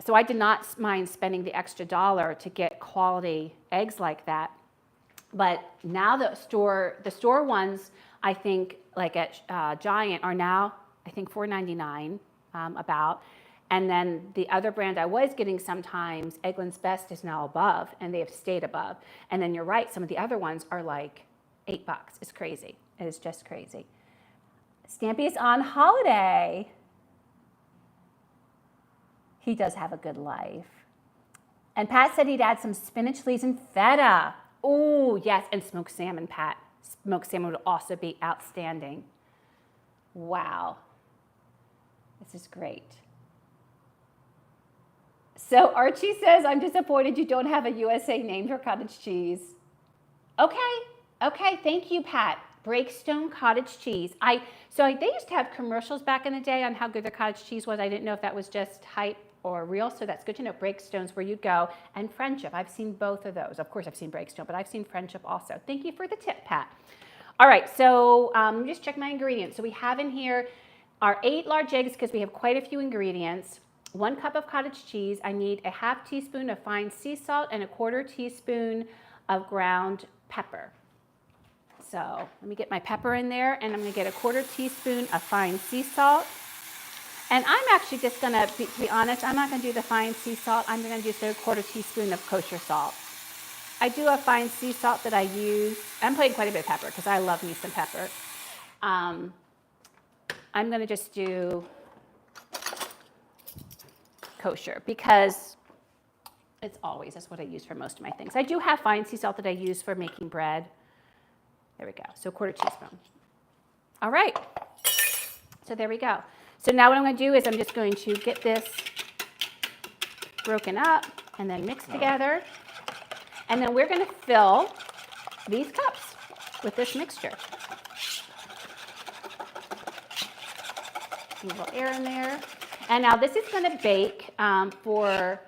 So I did not mind spending the extra $1 to get quality eggs like that. But now the store ones, I think, like at Giant, are now, I think, $4.99 about. And then the other brand I was getting sometimes, Eggland's Best, is now above, and they have stayed above. And then you're right, some of the other ones are like $8. It's crazy. It is just crazy. Stampy is on holiday. He does have a good life. And Pat said he'd add some spinach leaves and feta. Oh, yes, and smoked salmon, Pat. Smoked salmon would also be outstanding. Wow. This is great. So Archie says, I'm disappointed you don't have a USA name for cottage cheese. Okay, thank you, Pat. Breakstone cottage cheese. They used to have commercials back in the day on how good their cottage cheese was. I didn't know if that was just hype or real, so that's good to know. Breakstone's where you go. And Friendship, I've seen both of those. Of course, I've seen Breakstone, but I've seen Friendship also. Thank you for the tip, Pat. All right, so let me just check my ingredients. So we have in here our 8 large eggs because we have quite a few ingredients. 1 cup of cottage cheese. I need a ½ teaspoon of fine sea salt and a ¼ teaspoon of ground pepper. So let me get my pepper in there, and I'm going to get a ¼ teaspoon of fine sea salt. And I'm actually just going to, to be honest, I'm not going to do the fine sea salt. I'm going to use a ¼ teaspoon of kosher salt. I do have fine sea salt that I use. I'm putting quite a bit of pepper because I love me some pepper. I'm going to just do kosher because that's what I use for most of my things. I do have fine sea salt that I use for making bread. There we go. So ¼ teaspoon. All right. So there we go. So now what I'm going to do is I'm just going to get this broken up and then mixed together. And then we're going to fill these cups with this mixture. A little air in there. And now this is going to bake for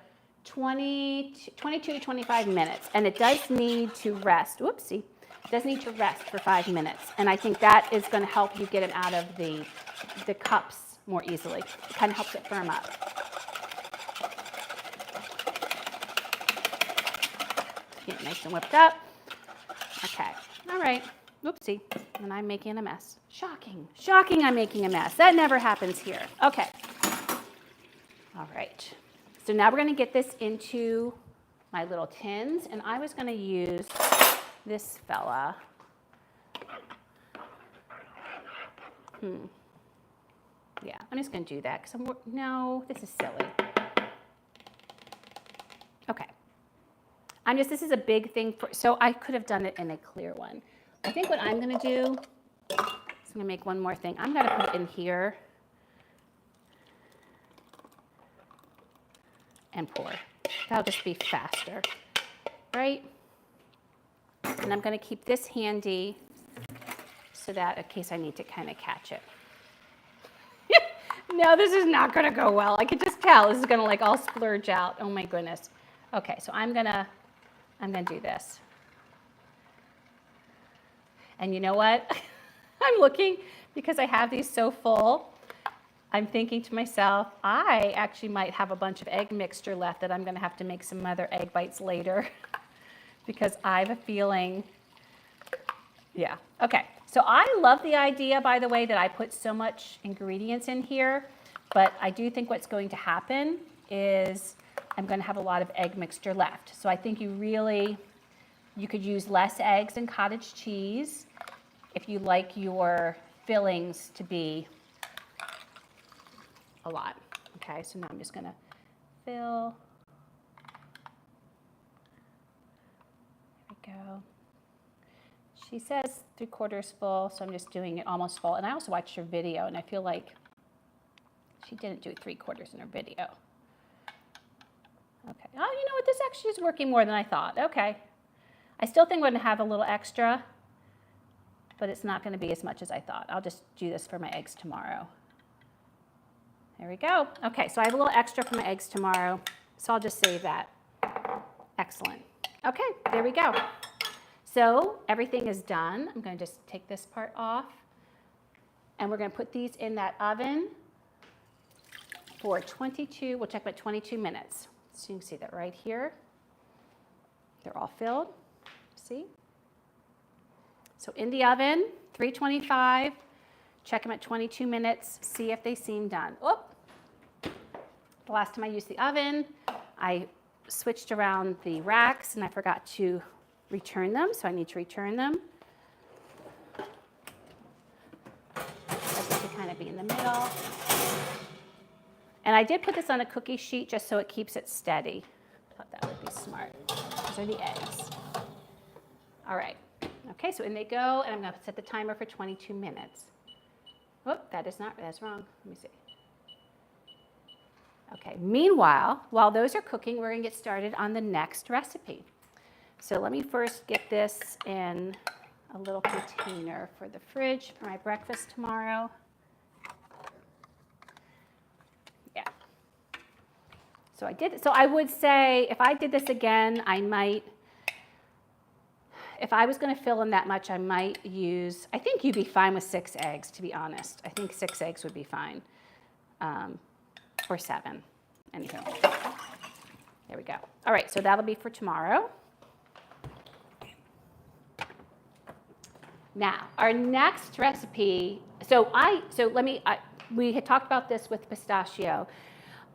22 to 25 minutes, and it does need to rest. Whoopsie. It does need to rest for 5 minutes, and I think that is going to help you get it out of the cups more easily. It kind of helps it firm up. Get it nice and whipped up. Okay, all right. Whoopsie, and I'm making a mess. Shocking, shocking I'm making a mess. That never happens here. Okay. All right. So now we're going to get this into my little tins, and I was going to use this fella. Yeah, I'm just going to do that because no, this is silly. Okay. This is a big thing, so I could have done it in a clear one. I think what I'm going to do is I'm going to make one more thing. I'm going to put it in here and pour. That'll just be faster, right? And I'm going to keep this handy so that in case I need to kind of catch it. No, this is not going to go well. I could just tell this is going to like all splurge out. Oh my goodness. Okay, so I'm going to do this. And you know what? I'm looking because I have these so full. I'm thinking to myself, I actually might have a bunch of egg mixture left that I'm going to have to make some other egg bites later because I have a feeling, yeah. Okay, so I love the idea, by the way, that I put so much ingredients in here, but I do think what's going to happen is I'm going to have a lot of egg mixture left. So I think you could use less eggs and cottage cheese if you like your fillings to be a lot. Okay, so now I'm just going to fill. There we go. She says 3/4 full, so I'm just doing it almost full. And I also watched her video, and I feel like she didn't do 3/4 in her video. Okay. Oh, you know what? This actually is working more than I thought. Okay. I still think I'm going to have a little extra, but it's not going to be as much as I thought. I'll just do this for my eggs tomorrow. There we go. Okay, so I have a little extra for my eggs tomorrow, so I'll just save that. Excellent. Okay, there we go. So everything is done. I'm going to just take this part off, and we're going to put these in that oven for 22, we'll check about 22 minutes. So you can see that right here. They're all filled. See? So in the oven, 325. Check them at 22 minutes. See if they seem done. Oh, the last time I used the oven, I switched around the racks and I forgot to return them, so I need to return them. To kind of be in the middle. And I did put this on a cookie sheet just so it keeps it steady. I thought that would be smart. Those are the eggs. All right. Okay, so in they go, and I'm going to set the timer for 22 minutes. Oh, that's wrong. Let me see. Okay, meanwhile, while those are cooking, we're going to get started on the next recipe. So let me first get this in a little container for the fridge for my breakfast tomorrow. Yeah. So I would say if I did this again, I might, if I was going to fill in that much, I might use, I think you'd be fine with 6 eggs, to be honest. I think 6 eggs would be fine, or 7. Anywho, there we go. All right, so that'll be for tomorrow. Now, our next recipe, we had talked about this with pistachio.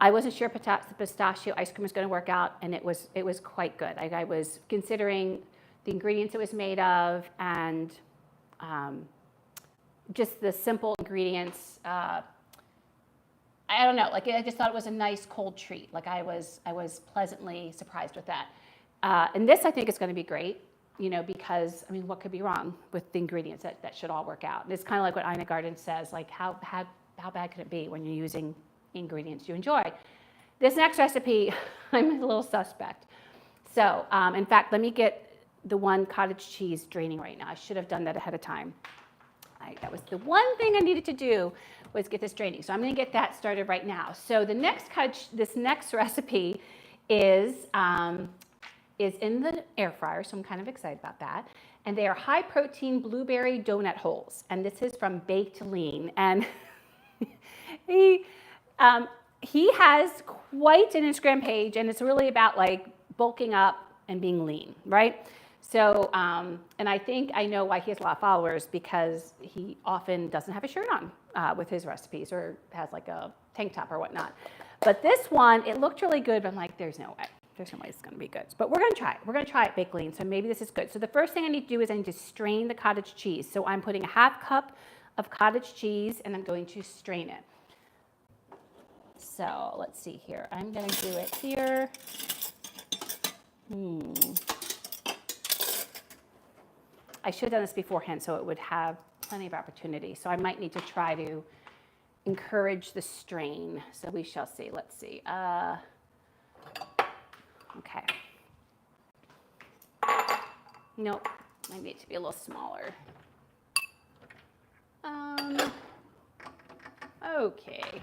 I wasn't sure the pistachio ice cream was going to work out, and it was quite good. I was considering the ingredients it was made of and just the simple ingredients. I don't know, like I just thought it was a nice cold treat. Like I was pleasantly surprised with that. And this I think is going to be great, you know, because I mean, what could be wrong with the ingredients? That should all work out. And it's kind of like what Ina Garten says, like how bad could it be when you're using ingredients you enjoy? This next recipe, I'm a little suspect. So in fact, let me get the one cottage cheese draining right now. I should have done that ahead of time. That was the one thing I needed to do, was get this draining. So I'm going to get that started right now. So this next recipe is in the air fryer, so I'm kind of excited about that. And they are high protein blueberry donut holes. And this is from Baked Lean. And he has quite an Instagram page, and it's really about like bulking up and being lean, right? So, and I think I know why he has a lot of followers, because he often doesn't have a shirt on with his recipes, or has like a tank top or whatnot. But this one, it looked really good, but I'm like, there's no way. There's no way it's going to be good. But we're going to try it. We're going to try it Baked Lean, so maybe this is good. So the first thing I need to do is I need to strain the cottage cheese. So I'm putting a half cup of cottage cheese, and I'm going to strain it. So let's see here. I'm going to do it here. I should have done this beforehand so it would have plenty of opportunity. So I might need to try to encourage the strain. So we shall see. Let's see. Okay. Nope. I need it to be a little smaller. Okay.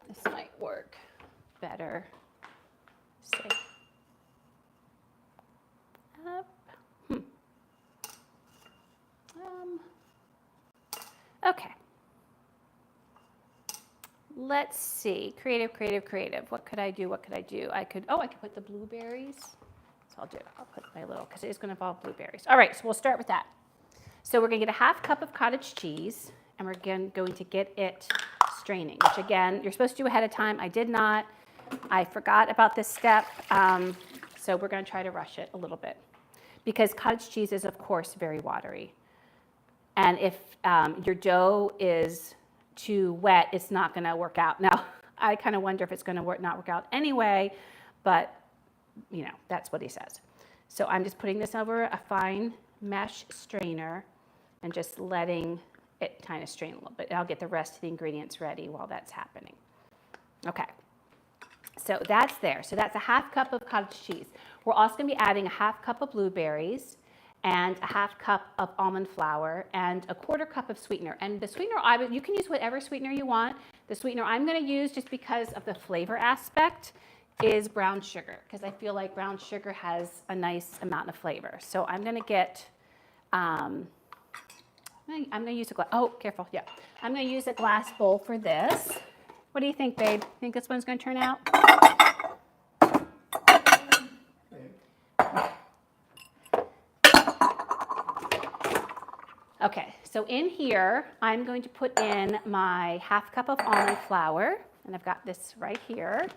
This might work better. Let's see. Up. Okay. Let's see. Creative. What could I do? I could put the blueberries. So I'll put my little, because it is going to involve blueberries. All right, so we'll start with that. So we're going to get a half cup of cottage cheese, and we're again going to get it straining, which again, you're supposed to do ahead of time. I did not. I forgot about this step. So we're going to try to rush it a little bit, because cottage cheese is, of course, very watery. And if your dough is too wet, it's not going to work out. Now, I kind of wonder if it's going to not work out anyway, but, you know, that's what he says. So I'm just putting this over a fine mesh strainer and just letting it kind of strain a little bit. I'll get the rest of the ingredients ready while that's happening. Okay. So that's there. So that's a half cup of cottage cheese. We're also going to be adding a half cup of blueberries and a half cup of almond flour and a quarter cup of sweetener. And the sweetener, you can use whatever sweetener you want. The sweetener I'm going to use, just because of the flavor aspect, is brown sugar, because I feel like brown sugar has a nice amount of flavor. So I'm going to get, I'm going to use a glass, oh, careful, yeah. I'm going to use a glass bowl for this. What do you think, babe? Think this one's going to turn out? Okay, so in here, I'm going to put in my half cup of almond flour, and I've got this right here.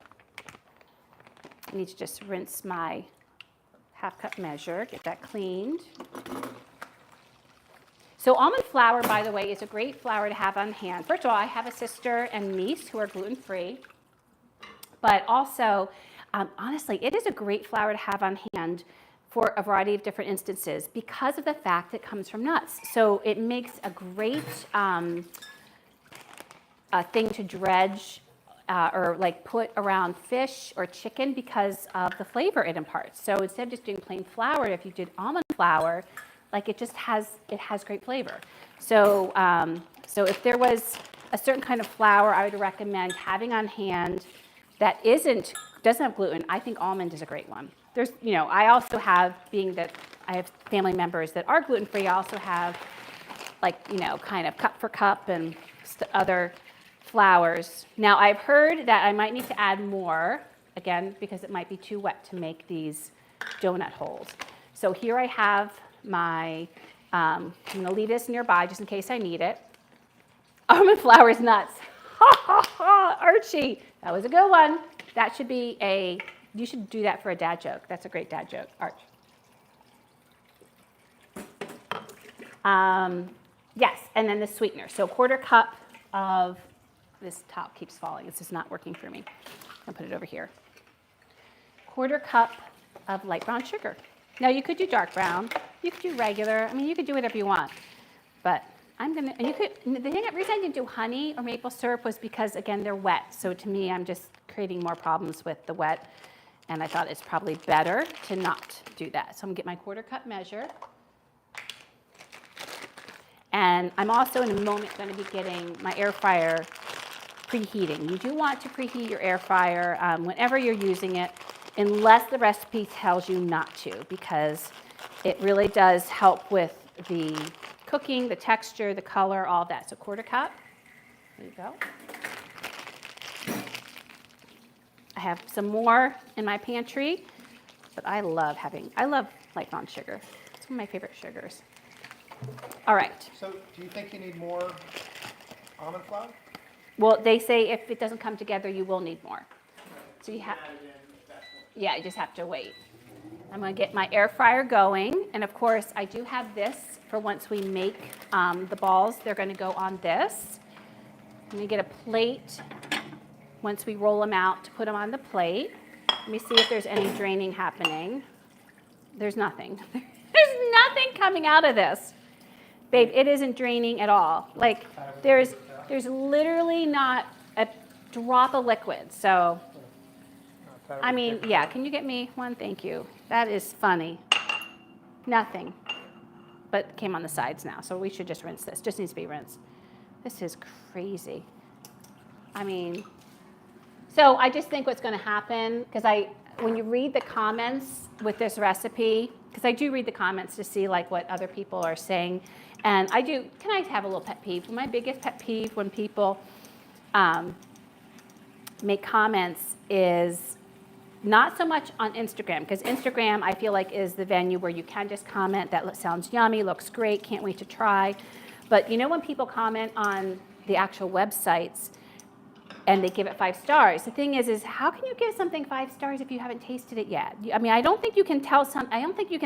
I need to just rinse my half cup measure, get that cleaned. So almond flour, by the way, is a great flour to have on hand. First of all, I have a sister and niece who are gluten-free, but also, honestly, it is a great flour to have on hand for a variety of different instances, because of the fact that it comes from nuts. So it makes a great thing to dredge or like put around fish or chicken, because of the flavor it imparts. So instead of just doing plain flour, if you did almond flour, like it has great flavor. So if there was a certain kind of flour I would recommend having on hand that doesn't have gluten, I think almond is a great one. There's, I also have, being that I have family members that are gluten-free, I also have kind of cup for cup and other flours. Now, I've heard that I might need to add more, again, because it might be too wet to make these donut holes. So here I have my, I'm going to leave this nearby just in case I need it. Almond flour is nuts. Ha, ha, ha, Archie. That was a good one. That should be you should do that for a dad joke. That's a great dad joke, Arch. Yes, and then the sweetener. So quarter cup of, this top keeps falling. This is not working for me. I'll put it over here. Quarter cup of light brown sugar. Now you could do dark brown. You could do regular. I mean, you could do whatever you want. But I'm going to, and you could, the reason I didn't do honey or maple syrup was because, again, they're wet. So to me, I'm just creating more problems with the wet. And I thought it's probably better to not do that. So I'm going to get my quarter cup measure. And I'm also in a moment going to be getting my air fryer preheating. You do want to preheat your air fryer whenever you're using it, unless the recipe tells you not to, because it really does help with the cooking, the texture, the color, all that. So 1/4 cup. There you go. I have some more in my pantry, but I love light brown sugar. It's one of my favorite sugars. All right. So do you think you need more almond flour? Well, they say if it doesn't come together, you will need more. So you have, yeah, you just have to wait. I'm going to get my air fryer going, and of course, I do have this for once we make the balls. They're going to go on this. I'm going to get a plate once we roll them out to put them on the plate. Let me see if there's any draining happening. There's nothing. There's nothing coming out of this. Babe, it isn't draining at all. Like, there's literally not a drop of liquid. So, I mean, yeah, can you get me one? Thank you. That is funny. Nothing. But it came on the sides now, so we should just rinse this. Just needs to be rinsed. This is crazy. I mean, so I just think what's going to happen, because when you read the comments with this recipe, because I do read the comments to see like what other people are saying, and can I have a little pet peeve? My biggest pet peeve when people make comments is not so much on Instagram, because Instagram I feel like is the venue where you can just comment, that sounds yummy, looks great, can't wait to try. But you know when people comment on the actual websites and they give it 5 stars, the thing is how can you give something 5 stars if you haven't tasted it yet? I mean, I don't think you can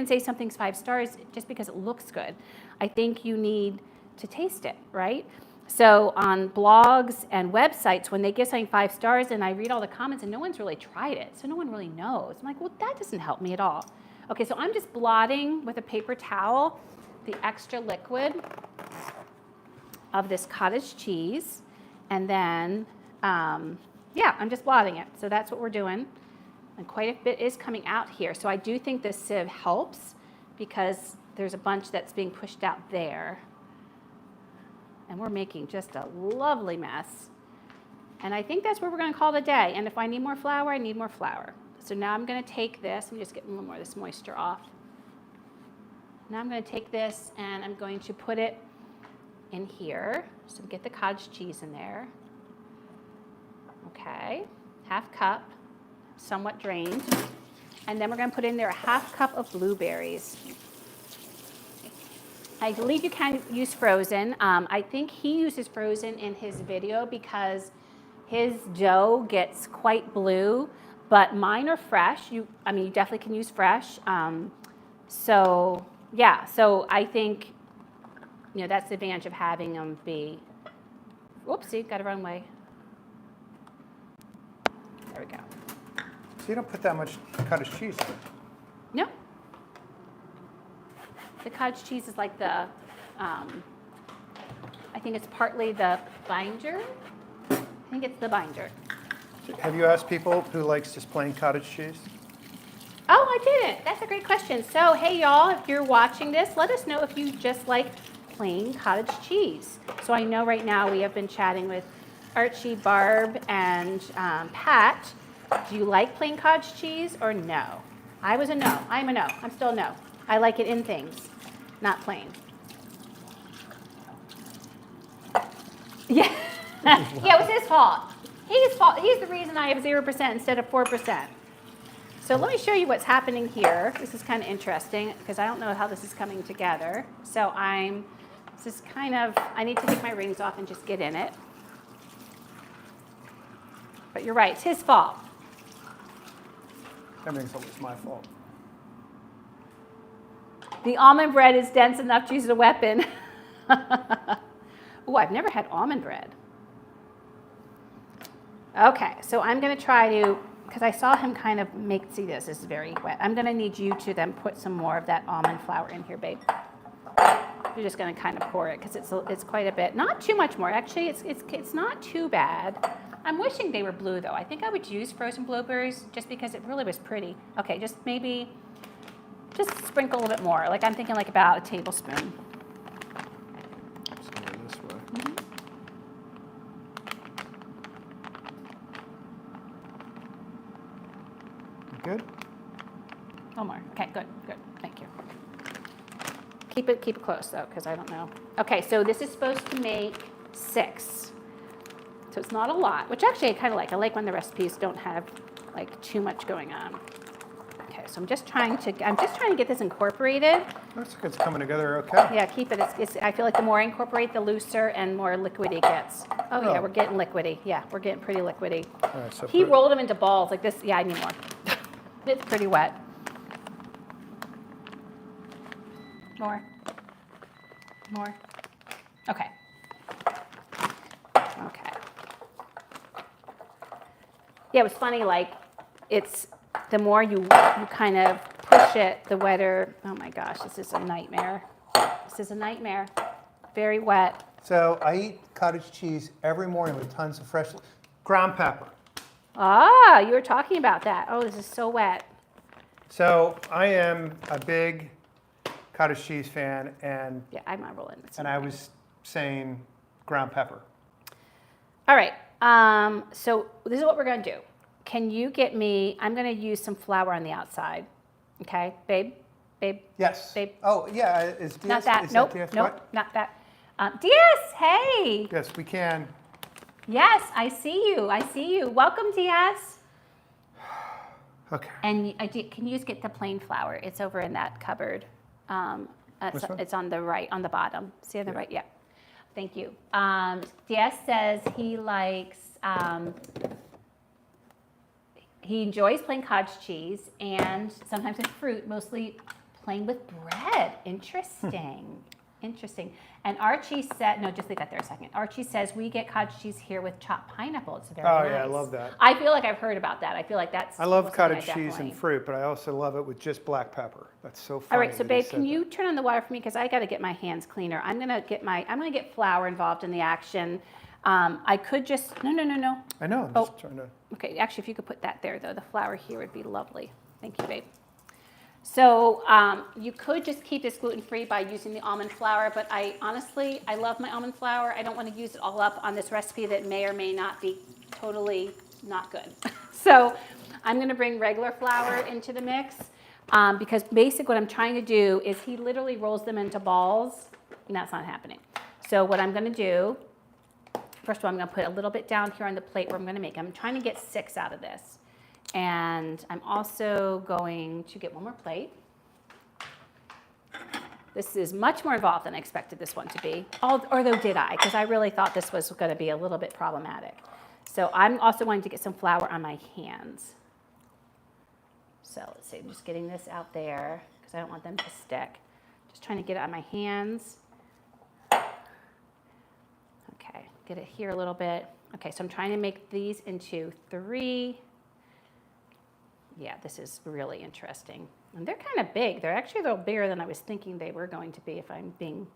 say something's 5 stars just because it looks good. I think you need to taste it, right? So on blogs and websites, when they give something 5 stars and I read all the comments and no one's really tried it, so no one really knows. I'm like, well, that doesn't help me at all. Okay, so I'm just blotting with a paper towel the extra liquid of this cottage cheese, and then, yeah, I'm just blotting it. So that's what we're doing, and quite a bit is coming out here. So I do think this sieve helps because there's a bunch that's being pushed out there. And we're making just a lovely mess. And I think that's where we're going to call it a day. And if I need more flour, I need more flour. So now I'm going to take this. Let me just get a little more of this moisture off. Now I'm going to take this and I'm going to put it in here. So get the cottage cheese in there. Okay, 1/2 cup, somewhat drained. And then we're going to put in there a 1/2 cup of blueberries. I believe you can use frozen. I think he uses frozen in his video because his dough gets quite blue, but mine are fresh. You definitely can use fresh. So yeah, so I think, that's the advantage of having them be, whoopsie, got a runway. There we go. So you don't put that much cottage cheese in it? No. The cottage cheese is like the, I think it's partly the binder. I think it's the binder. Have you asked people who likes just plain cottage cheese? Oh, I didn't. That's a great question. So, hey, y'all, if you're watching this, let us know if you just like plain cottage cheese. So I know right now we have been chatting with Archie, Barb, and Pat. Do you like plain cottage cheese or no? I was a no. I'm a no. I'm still a no. I like it in things, not plain. Yeah. Yeah, it was his fault. He's the reason I have 0% instead of 4%. So let me show you what's happening here. This is kind of interesting because I don't know how this is coming together. So I need to take my rings off and just get in it. But you're right, it's his fault. That means it's my fault. The almond bread is dense enough to use as a weapon. Oh, I've never had almond bread. Okay, so I'm going to try to, because I saw him kind of see this is very wet. I'm going to need you to then put some more of that almond flour in here, babe. You're just going to kind of pour it because it's quite a bit. Not too much more. Actually, it's not too bad. I'm wishing they were blue, though. I think I would use frozen blueberries just because it really was pretty. Okay, just sprinkle a little bit more. Like I'm thinking like about a tablespoon. Just go this way. One more. Okay, good. Thank you. Keep it close though, because I don't know. Okay, so this is supposed to make 6. So it's not a lot, which actually I kind of like. I like when the recipes don't have like too much going on. Okay, so I'm just trying to get this incorporated. Looks like it's coming together okay. Yeah, keep it. I feel like the more I incorporate, the looser and more liquidy it gets. Oh yeah, we're getting liquidy. Yeah, we're getting pretty liquidy. All right, so He rolled them into balls like this. Yeah, I need more. It's pretty wet. More. Okay. Yeah, it was funny, like, it's, the more you kind of push it, the wetter, oh my gosh, this is a nightmare. Very wet. So I eat cottage cheese every morning with tons of fresh ground pepper. Ah, you were talking about that. Oh, this is so wet. So I am a big cottage cheese fan, and Yeah, I'm not rolling this. I was saying ground pepper. All right, so this is what we're gonna do. Can you get me, I'm gonna use some flour on the outside. Okay, babe? Yes. Babe. Oh, yeah. Is DS, Not that, is nope, that DS nope, what? not that. DS, hey! Yes, we can. Yes, I see you. Welcome, DS. Okay. And can you just get the plain flour? It's over in that cupboard. Which one? It's on the right, on the bottom. See on the right? Yeah. Thank you. DS says he likes, he enjoys plain cottage cheese and sometimes with fruit, mostly plain with bread. Interesting. Interesting. And Archie said, no, just leave that there a second. Archie says, we get cottage cheese here with chopped pineapple. It's very nice. Yeah, I love that. I feel like I've heard about that. I feel like that's. I love something cottage cheese definitely- and fruit, but I also love it with just black pepper. That's so funny. All right, so that babe, said can that. you turn on the water for me? Because I got to get my hands cleaner. I'm gonna get flour involved in the action. I could just, no. I know, I'm just trying to. Okay, actually, if you could put that there, though, the flour here would be lovely. Thank you, babe. So you could just keep this gluten-free by using the almond flour, but I love my almond flour. I don't want to use it all up on this recipe that may or may not be totally not good. So I'm going to bring regular flour into the mix because basically what I'm trying to do is he literally rolls them into balls, and that's not happening. So what I'm going to do, first of all, I'm going to put a little bit down here on the plate where I'm going to make. I'm trying to get 6 out of this. And I'm also going to get one more plate. This is much more involved than I expected this one to be, although did I, because I really thought this was going to be a little bit problematic. So I'm also going to get some flour on my hands. So let's see, I'm just getting this out there because I don't want them to stick. Just trying to get it on my hands. Okay, get it here a little bit. Okay, so I'm trying to make these into 3. Yeah, this is really interesting. And they're kind of big. They're actually a little bigger than I was thinking they were going to be, if I'm being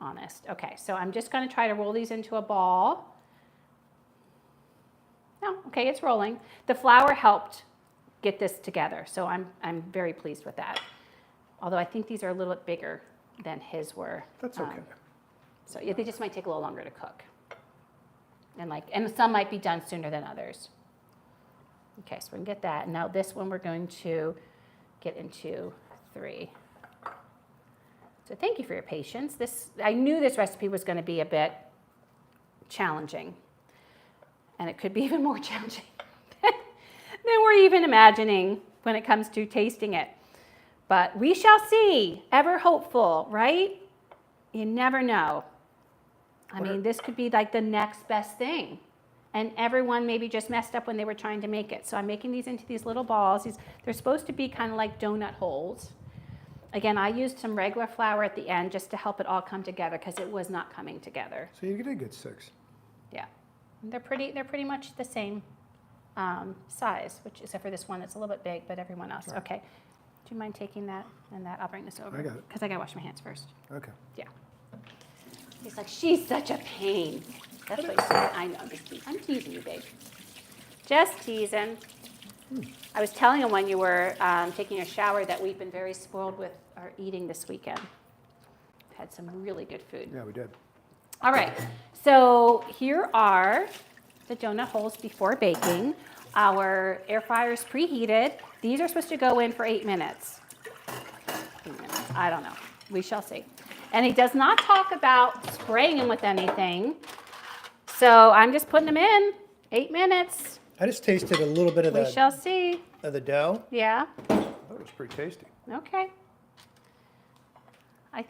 honest. Okay, so I'm just going to try to roll these into a ball. No, okay, it's rolling. The flour helped get this together, so I'm very pleased with that. Although I think these are a little bit bigger than his were. That's okay. So yeah, they just might take a little longer to cook. And some might be done sooner than others. Okay, so we can get that. Now this one we're going to get into 3. So thank you for your patience. I knew this recipe was going to be a bit challenging. And it could be even more challenging than we're even imagining when it comes to tasting it. But we shall see. Ever hopeful, right? You never know. I mean, this could be like the next best thing. And everyone maybe just messed up when they were trying to make it. So I'm making these into these little balls. They're supposed to be kind of like donut holes. Again, I used some regular flour at the end just to help it all come together because it was not coming together. So you get a good 6. Yeah, they're pretty much the same size, which except for this one that's a little bit big, but everyone else. Right. Okay, do you mind taking that and that? I'll bring this over. I got it. Because I gotta wash my hands first. Okay. Yeah. He's like, she's such a pain. That's what he said. I know, I'm teasing you, babe. Just teasing. I was telling him when you were taking a shower that we've been very spoiled with our eating this weekend. Had some really good food. Yeah, we did. All right, so here are the donut holes before baking. Our air fryer is preheated. These are supposed to go in for 8 minutes. I don't know. We shall see. And he does not talk about spraying them with anything. So I'm just putting them in. 8 minutes. I just tasted a little bit of We shall see. of the dough. Yeah. I thought it was pretty tasty. Okay. I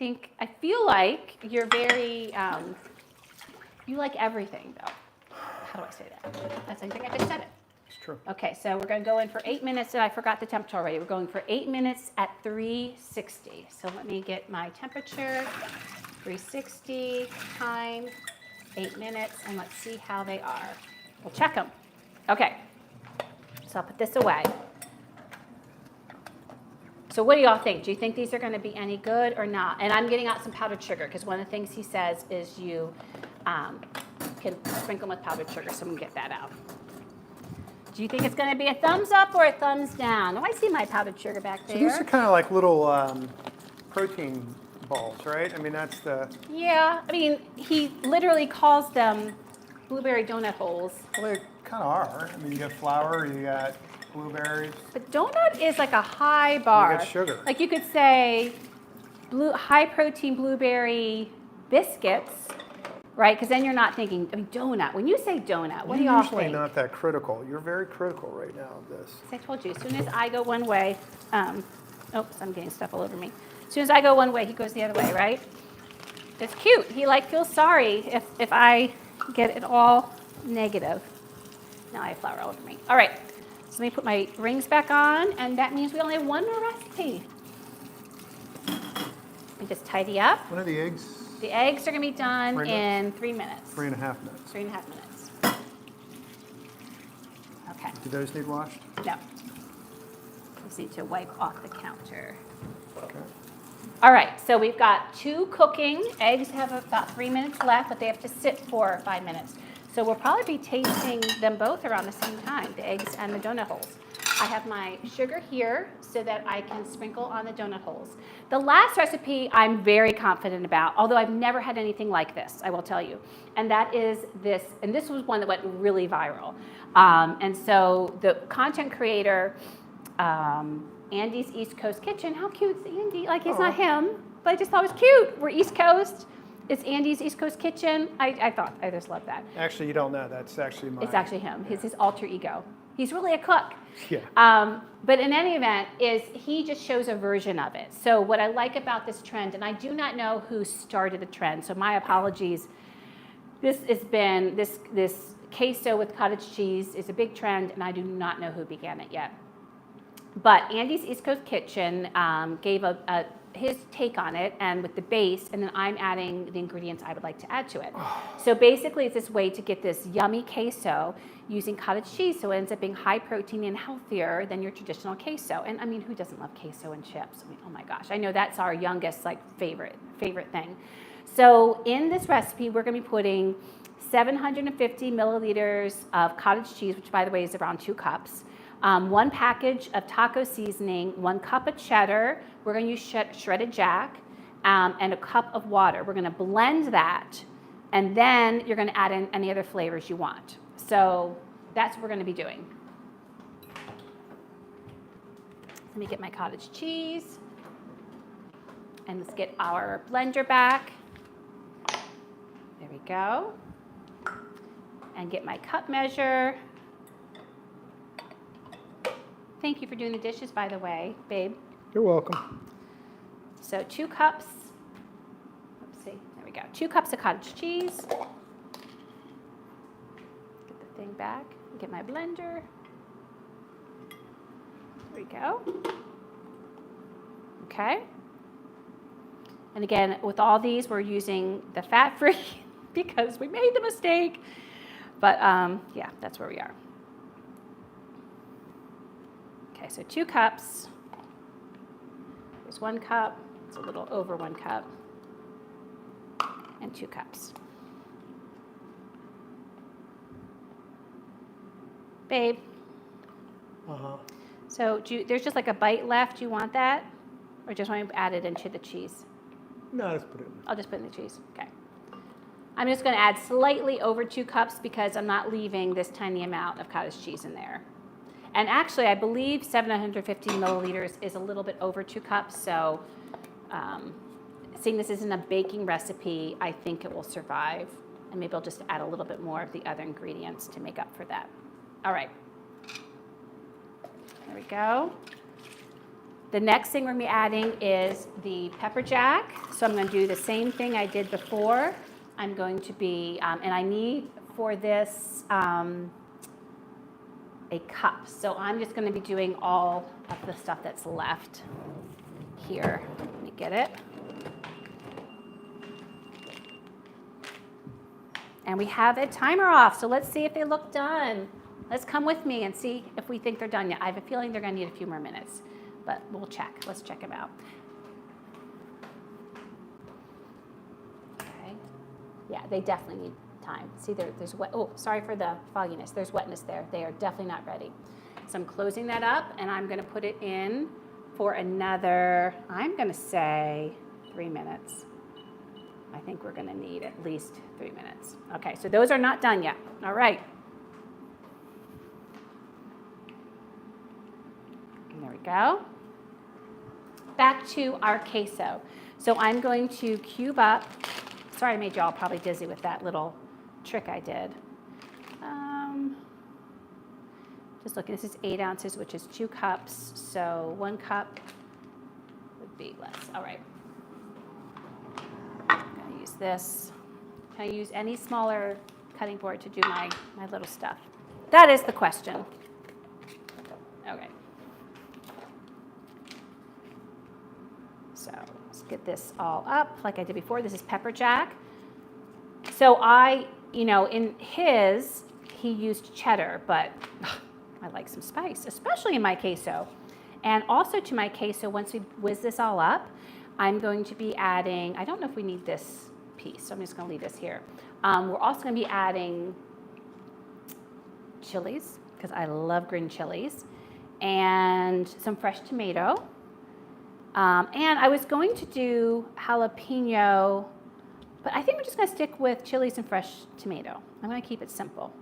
feel like you're very, you like everything though. How do I say that? I think I just said it. It's true. Okay, so we're going to go in for 8 minutes, and I forgot the temperature already. We're going for 8 minutes at 360. So let me get my temperature, 360 times 8 minutes, and let's see how they are. We'll check them. Okay, so I'll put this away. So what do y'all think? Do you think these are going to be any good or not? And I'm getting out some powdered sugar, because one of the things he says is you can sprinkle them with powdered sugar, so we can get that out. Do you think it's going to be a thumbs up or a thumbs down? Oh, I see my powdered sugar back there. So these are kind of like little protein balls, right? I mean, that's the... Yeah, I mean, he literally calls them blueberry donut holes. Well, they kind of are. I mean, you got flour, you got blueberries. But donut is like a high bar. You got sugar. Like you could say high protein blueberry biscuits, right? Because then you're not thinking, I mean, donut. When you say donut, what do y'all think? You're usually not that critical. You're very critical right now of this. As I told you, as soon as I go one way, oops, I'm getting stuff all over me. As soon as I go one way, he goes the other way, right? It's cute. He like feels sorry if I get it all negative. Now I have flour all over me. All right, so let me put my rings back on, and that means we only have one more recipe. Let me just tidy up. When are the eggs? The eggs are going to be done in 3 minutes. 3.5 minutes. 3.5 minutes. Okay. Do those need washed? No. Just need to wipe off the counter. Okay. All right, so we've got 2 cooking. Eggs have about 3 minutes left, but they have to sit for 5 minutes. So we'll probably be tasting them both around the same time, the eggs and the donut holes. I have my sugar here so that I can sprinkle on the donut holes. The last recipe I'm very confident about, although I've never had anything like this, I will tell you. And that is this, and this was one that went really viral. And so the content creator, Andy's East Coast Kitchen, how cute is Andy? Like, it's not him, but I just thought it was cute. We're East Coast. It's Andy's East Coast Kitchen. I just love that. Actually, you don't know. That's actually mine. It's actually him. It's his alter ego. He's really a cook. Yeah. But in any event, he just shows a version of it. So what I like about this trend, and I do not know who started the trend, so my apologies. This has been, this queso with cottage cheese is a big trend, and I do not know who began it yet. But Andy's East Coast Kitchen gave his take on it, and with the base, and then I'm adding the ingredients I would like to add to it. So basically, it's this way to get this yummy queso using cottage cheese, so it ends up being high protein and healthier than your traditional queso. And I mean, who doesn't love queso and chips? I mean, oh my gosh, I know that's our youngest favorite thing. So in this recipe, we're going to be putting 750 milliliters of cottage cheese, which by the way is around 2 cups. 1 package of taco seasoning, 1 cup of cheddar. We're going to use shredded jack, and a cup of water. We're going to blend that, and then you're going to add in any other flavors you want. So that's what we're going to be doing. Let me get my cottage cheese, and let's get our blender back. There we go. And get my cup measure. Thank you for doing the dishes, by the way, babe. You're welcome. So 2 cups, let's see, there we go. 2 cups of cottage cheese. Get the thing back, get my blender. There we go. Okay. And again, with all these, we're using the fat-free because we made the mistake. But yeah, that's where we are. Okay, so 2 cups. There's 1 cup. It's a little over 1 cup. And 2 cups. Babe. Uh-huh. So there's just like a bite left. Do you want that? Or just want to add it into the cheese? No, let's put it in. I'll just put it in the cheese. Okay. I'm just going to add slightly over 2 cups because I'm not leaving this tiny amount of cottage cheese in there. And actually, I believe 750 milliliters is a little bit over 2 cups. So seeing this isn't a baking recipe, I think it will survive. And maybe I'll just add a little bit more of the other ingredients to make up for that. All right. There we go. The next thing we're going to be adding is the pepper jack. So I'm going to do the same thing I did before. I'm going to be, and I need for this a cup. So I'm just going to be doing all of the stuff that's left here. Let me get it. And we have a timer off, so let's see if they look done. Let's come with me and see if we think they're done yet. I have a feeling they're going to need a few more minutes, but we'll check. Let's check them out. Okay. Yeah, they definitely need time. See, there's wet. Oh, sorry for the fogginess. There's wetness there. They are definitely not ready. So I'm closing that up, and I'm going to put it in for another, I'm going to say 3 minutes. I think we're going to need at least 3 minutes. Okay, so those are not done yet. All right. And there we go. Back to our queso. So I'm going to cube up. Sorry I made y'all probably dizzy with that little trick I did. Just looking, this is 8 ounces, which is 2 cups. So 1 cup would be less. All right. This. Can I use any smaller cutting board to do my little stuff? That is the question. Okay. So let's get this all up like I did before. This is pepper jack. So in his, he used cheddar, but I like some spice, especially in my queso. And also to my queso, once we whiz this all up, I'm going to be adding, I don't know if we need this piece, so I'm just going to leave this here. We're also going to be adding chilies, because I love green chilies, and some fresh tomato. And I was going to do jalapeno, but I think we're just going to stick with chilies and fresh tomato. I'm going to keep it simple.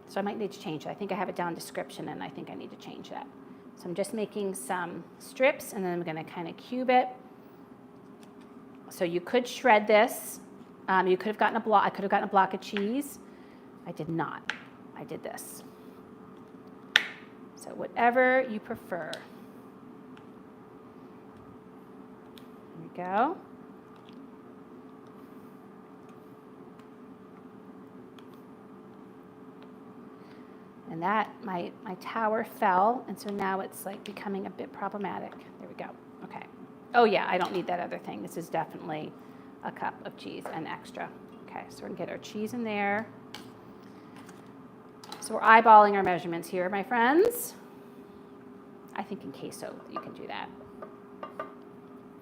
So I might need to change it. I think I have it down in description, and I think I need to change that. So I'm just making some strips, and then I'm going to kind of cube it. So you could shred this. You could have gotten a block. I could have gotten a block of cheese. I did not. I did this. So whatever you prefer. There we go. And that, my tower fell, and so now it's like becoming a bit problematic. There we go. Okay. Oh yeah, I don't need that other thing. This is definitely a cup of cheese and extra. Okay, so we're gonna get our cheese in there. So we're eyeballing our measurements here, my friends. I think in queso you can do that.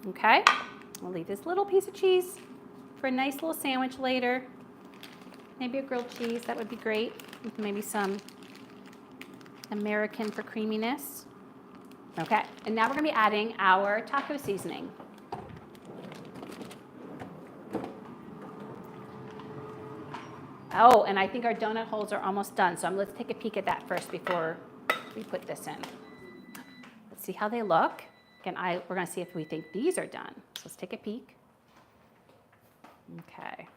Okay, we'll leave this little piece of cheese for a nice little sandwich later. Maybe a grilled cheese, that would be great. With maybe some American for creaminess. Okay, and now we're going to be adding our taco seasoning. Oh, and I think our donut holes are almost done, so let's take a peek at that first before we put this in. Let's see how they look. Again, we're going to see if we think these are done. So let's take a peek. Okay.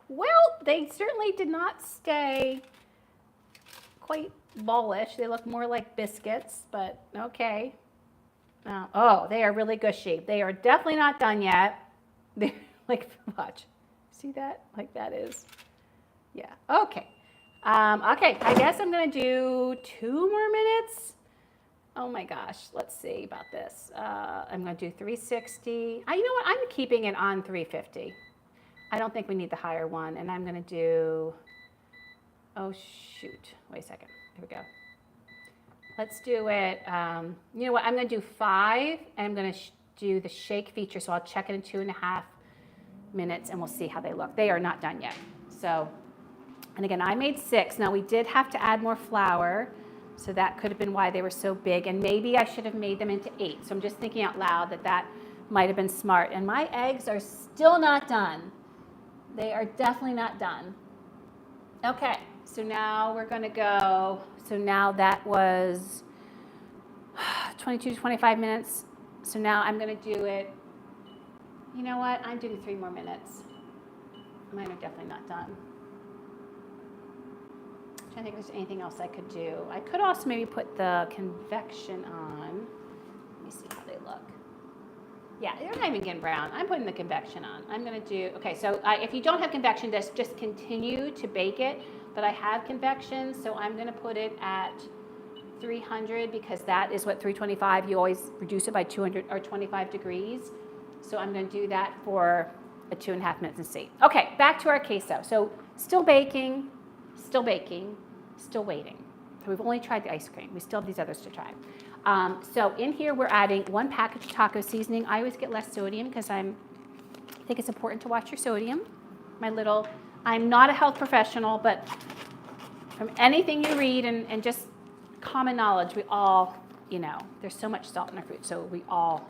Well, they certainly did not stay quite ballish. They look more like biscuits, but okay. Oh, they are really gushy. They are definitely not done yet. They're like, watch. See that? Like that is, yeah. Okay. Okay, I guess I'm going to do 2 more minutes. Oh my gosh, let's see about this. I'm going to do 360. You know what? I'm keeping it on 350. I don't think we need the higher one, and I'm going to do, oh shoot, wait a second, here we go. Let's do it, you know what, I'm going to do 5, and I'm going to do the shake feature, so I'll check it in 2.5 minutes, and we'll see how they look. They are not done yet. So, and again, I made 6. Now, we did have to add more flour, so that could have been why they were so big, and maybe I should have made them into 8. So I'm just thinking out loud that might have been smart. And my eggs are still not done. They are definitely not done. Okay, so now we're going to go. So now that was 22 to 25 minutes. So now I'm going to do it. You know what? I'm doing 3 more minutes. Mine are definitely not done. I'm trying to think if there's anything else I could do. I could also maybe put the convection on. Let me see how they look. Yeah, they're not even getting brown. I'm putting the convection on. I'm going to do, okay, so if you don't have convection, just continue to bake it. But I have convection, so I'm going to put it at 300 because that is what 325, you always reduce it by 200 or 25 degrees. So I'm going to do that for 2.5 minutes and see. Okay, back to our queso. So still baking, still baking, still waiting. So we've only tried the ice cream. We still have these others to try. So in here we're adding 1 package of taco seasoning. I always get less sodium because I think it's important to watch your sodium. I'm not a health professional, but from anything you read and just common knowledge, we all, there's so much salt in our food, so we all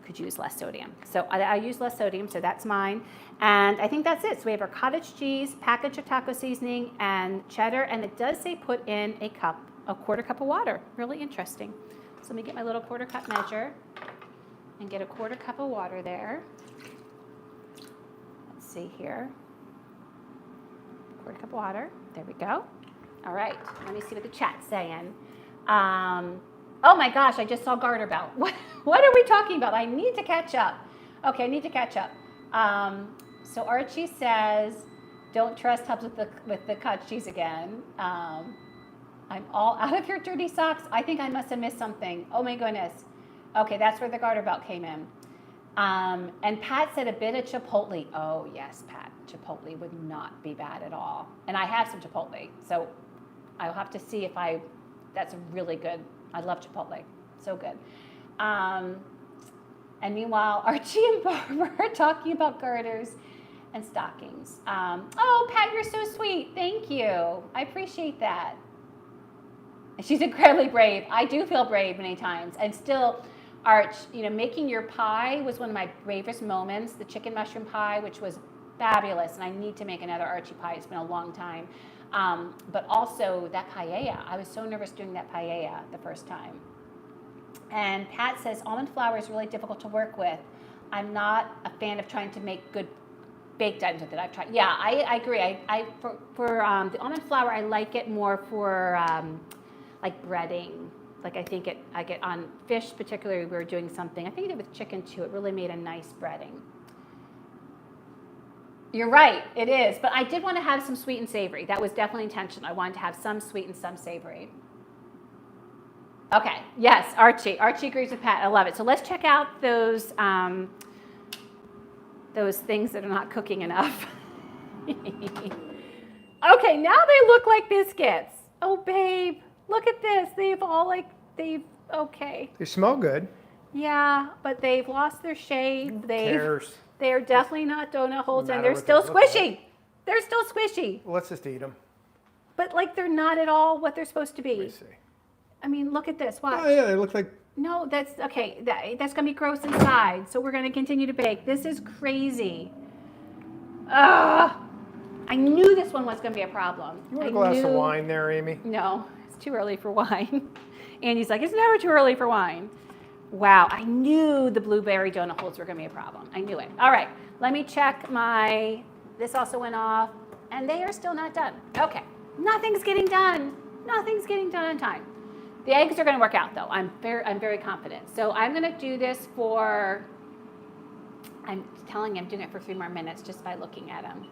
could use less sodium. So I use less sodium, so that's mine. And I think that's it. So we have our cottage cheese, package of taco seasoning, and cheddar, and it does say put in a 1/4 cup of water. Really interesting. So let me get my little 1/4 cup measure and get a 1/4 cup of water there. Let's see here. 1/4 cup of water. There we go. All right. Let me see what the chat's saying. Oh my gosh, I just saw garter belt. What are we talking about? I need to catch up. Okay, I need to catch up. So Archie says, don't trust Hubs with the cottage cheese again. I'm all out of your dirty socks. I think I must have missed something. Oh my goodness. Okay, that's where the garter belt came in. And Pat said a bit of chipotle. Oh yes, Pat, chipotle would not be bad at all. And I have some chipotle, so I'll have to see if that's really good. I love chipotle, so good. And meanwhile, Archie and Barbara are talking about garters and stockings. Oh, Pat, you're so sweet. Thank you. I appreciate that. She's incredibly brave. I do feel brave many times. And still, Arch, making your pie was one of my bravest moments, the chicken mushroom pie, which was fabulous. And I need to make another Archie pie. It's been a long time. But also that paella. I was so nervous doing that paella the first time. And Pat says, almond flour is really difficult to work with. I'm not a fan of trying to make good baked items with it. I've tried. Yeah, I agree. For the almond flour, I like it more for like breading. Like I get on fish particularly, we were doing something. I think I did with chicken too. It really made a nice breading. You're right, it is. But I did want to have some sweet and savory. That was definitely intentional. I wanted to have some sweet and some savory. Okay, yes, Archie. Archie agrees with Pat. I love it. So let's check out those things that are not cooking enough. Okay, now they look like biscuits. Oh, babe, look at this. Okay. They smell good. Yeah, but they've lost their shape. Who cares? They're definitely not donut holes, and they're still squishy. They're still squishy. Let's just eat them. But they're not at all what they're supposed to be. Let me see. I mean, look at this. Watch. Oh yeah, they look like. No, that's okay. That's gonna be gross inside. So we're gonna continue to bake. This is crazy. Ugh. I knew this one was gonna be a problem. You want a glass of wine there, Amy? No, it's too early for wine. Andy's like, it's never too early for wine. Wow, I knew the blueberry donut holes were gonna be a problem. I knew it. All right, let me check this also went off, and they are still not done. Okay, nothing's getting done. Nothing's getting done on time. The eggs are gonna work out though. I'm very confident. So I'm gonna do this I'm telling you, I'm doing it for 3 more minutes just by looking at them.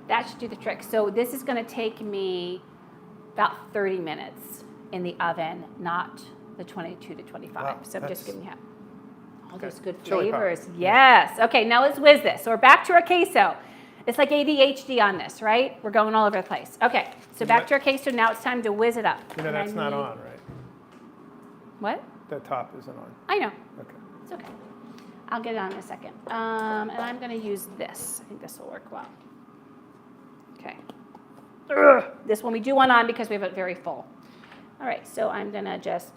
That should do the trick. So this is gonna take me about 30 minutes in the oven, not the 22 to 25. Wow, so I'm just giving you all those good flavors. Yes. Okay, now let's whiz this. So we're back to our queso. It's like ADHD on this, right? We're going all over the place. Okay, so back to our queso. Now it's time to whiz it up. That's not on, right? What? That top isn't on. I know. Okay. It's okay. I'll get it on in a second. And I'm going to use this. I think this will work well. Okay. This one we do want on because we have it very full. All right, so I'm going to just...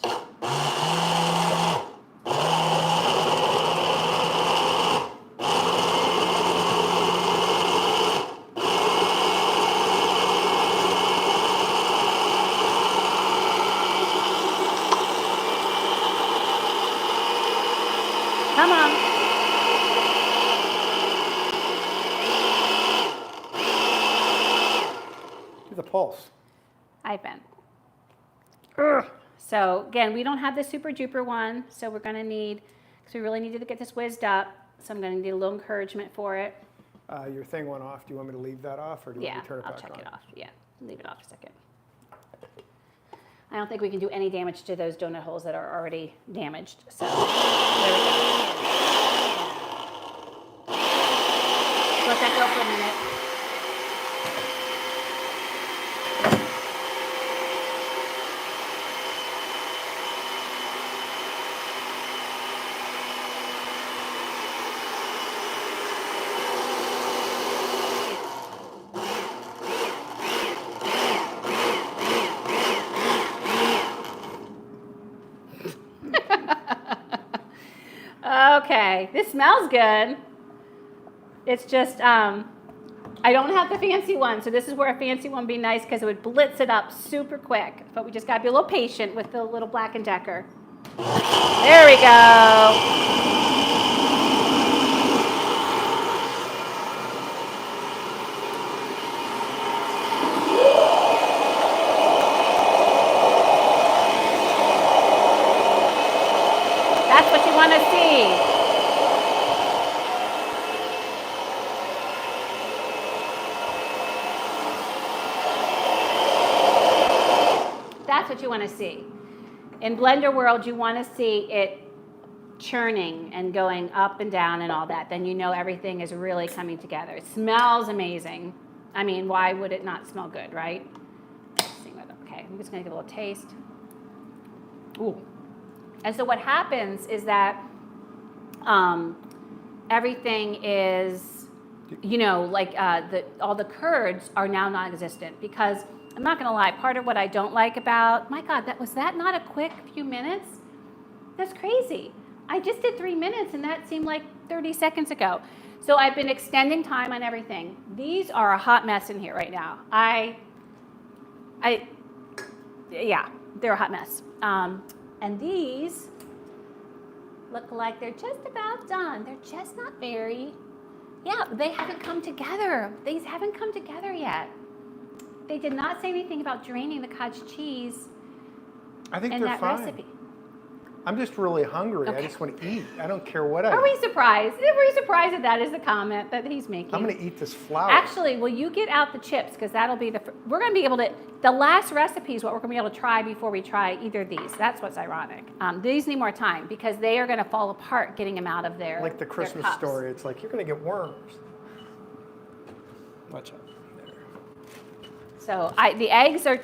Come on. Do the pulse. I've been. Ugh. So again, we don't have the super duper one, so we're gonna need, because we really need to get this whizzed up, so I'm gonna need a little encouragement for it. Your thing went off. Do you want me to leave that off, or do you want me to turn it back on? I'll check it off. Yeah, leave it off a second. I don't think we can do any damage to those donut holes that are already damaged. So there we go. Let that go for a minute. Okay, this smells good. It's just, I don't have the fancy one, so this is where a fancy one would be nice because it would blitz it up super quick. But we just gotta be a little patient with the little Black & Decker. There we go. That's what you want to see. That's what you want to see. In blender world, you want to see it churning and going up and down and all that. Then you know everything is really coming together. It smells amazing. I mean, why would it not smell good, right? Okay, I'm just going to give a little taste. Ooh. And so what happens is that everything is, you know, like all the curds are now non-existent because I'm not going to lie, part of what I don't like about, my God, was that not a quick few minutes? That's crazy. I just did 3 minutes and that seemed like 30 seconds ago. So I've been extending time on everything. These are a hot mess in here right now. Yeah, they're a hot mess. And these look like they're just about done. They're just not very, yeah, they haven't come together. These haven't come together yet. They did not say anything about draining the cottage cheese in that recipe. I'm just really hungry. Okay. I just want to eat. I don't care what I eat. Are we surprised? Are we surprised that that is the comment that he's making? I'm going to eat this flour. Actually, will you get out the chips? Because that'll be we're going to be able to, the last recipe is what we're going to be able to try before we try either of these. That's what's ironic. These need more time because they are going to fall apart getting them out of their Like the Christmas story. It's like, you're going to get worms. Watch out. There. So the eggs are,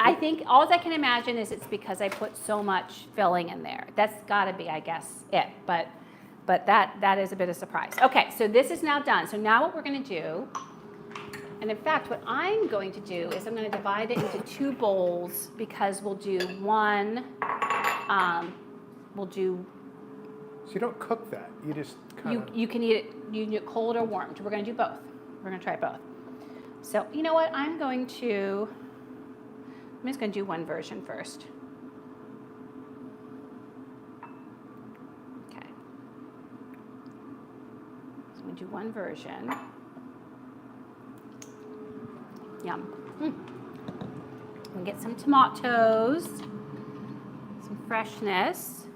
I think all I can imagine is it's because I put so much filling in there. That's got to be, I guess, it. But that is a bit of a surprise. Okay, so this is now done. So now what we're going to do, and in fact, what I'm going to do is I'm going to divide it into 2 bowls because we'll do one. So you don't cook that. You just kind of. You can eat it. You can eat it cold or warmed. We're going to do both. We're going to try both. So you know what? I'm just going to do one version first. Okay. So I'm going to do one version. Yum. I'm going to get some tomatoes, some freshness.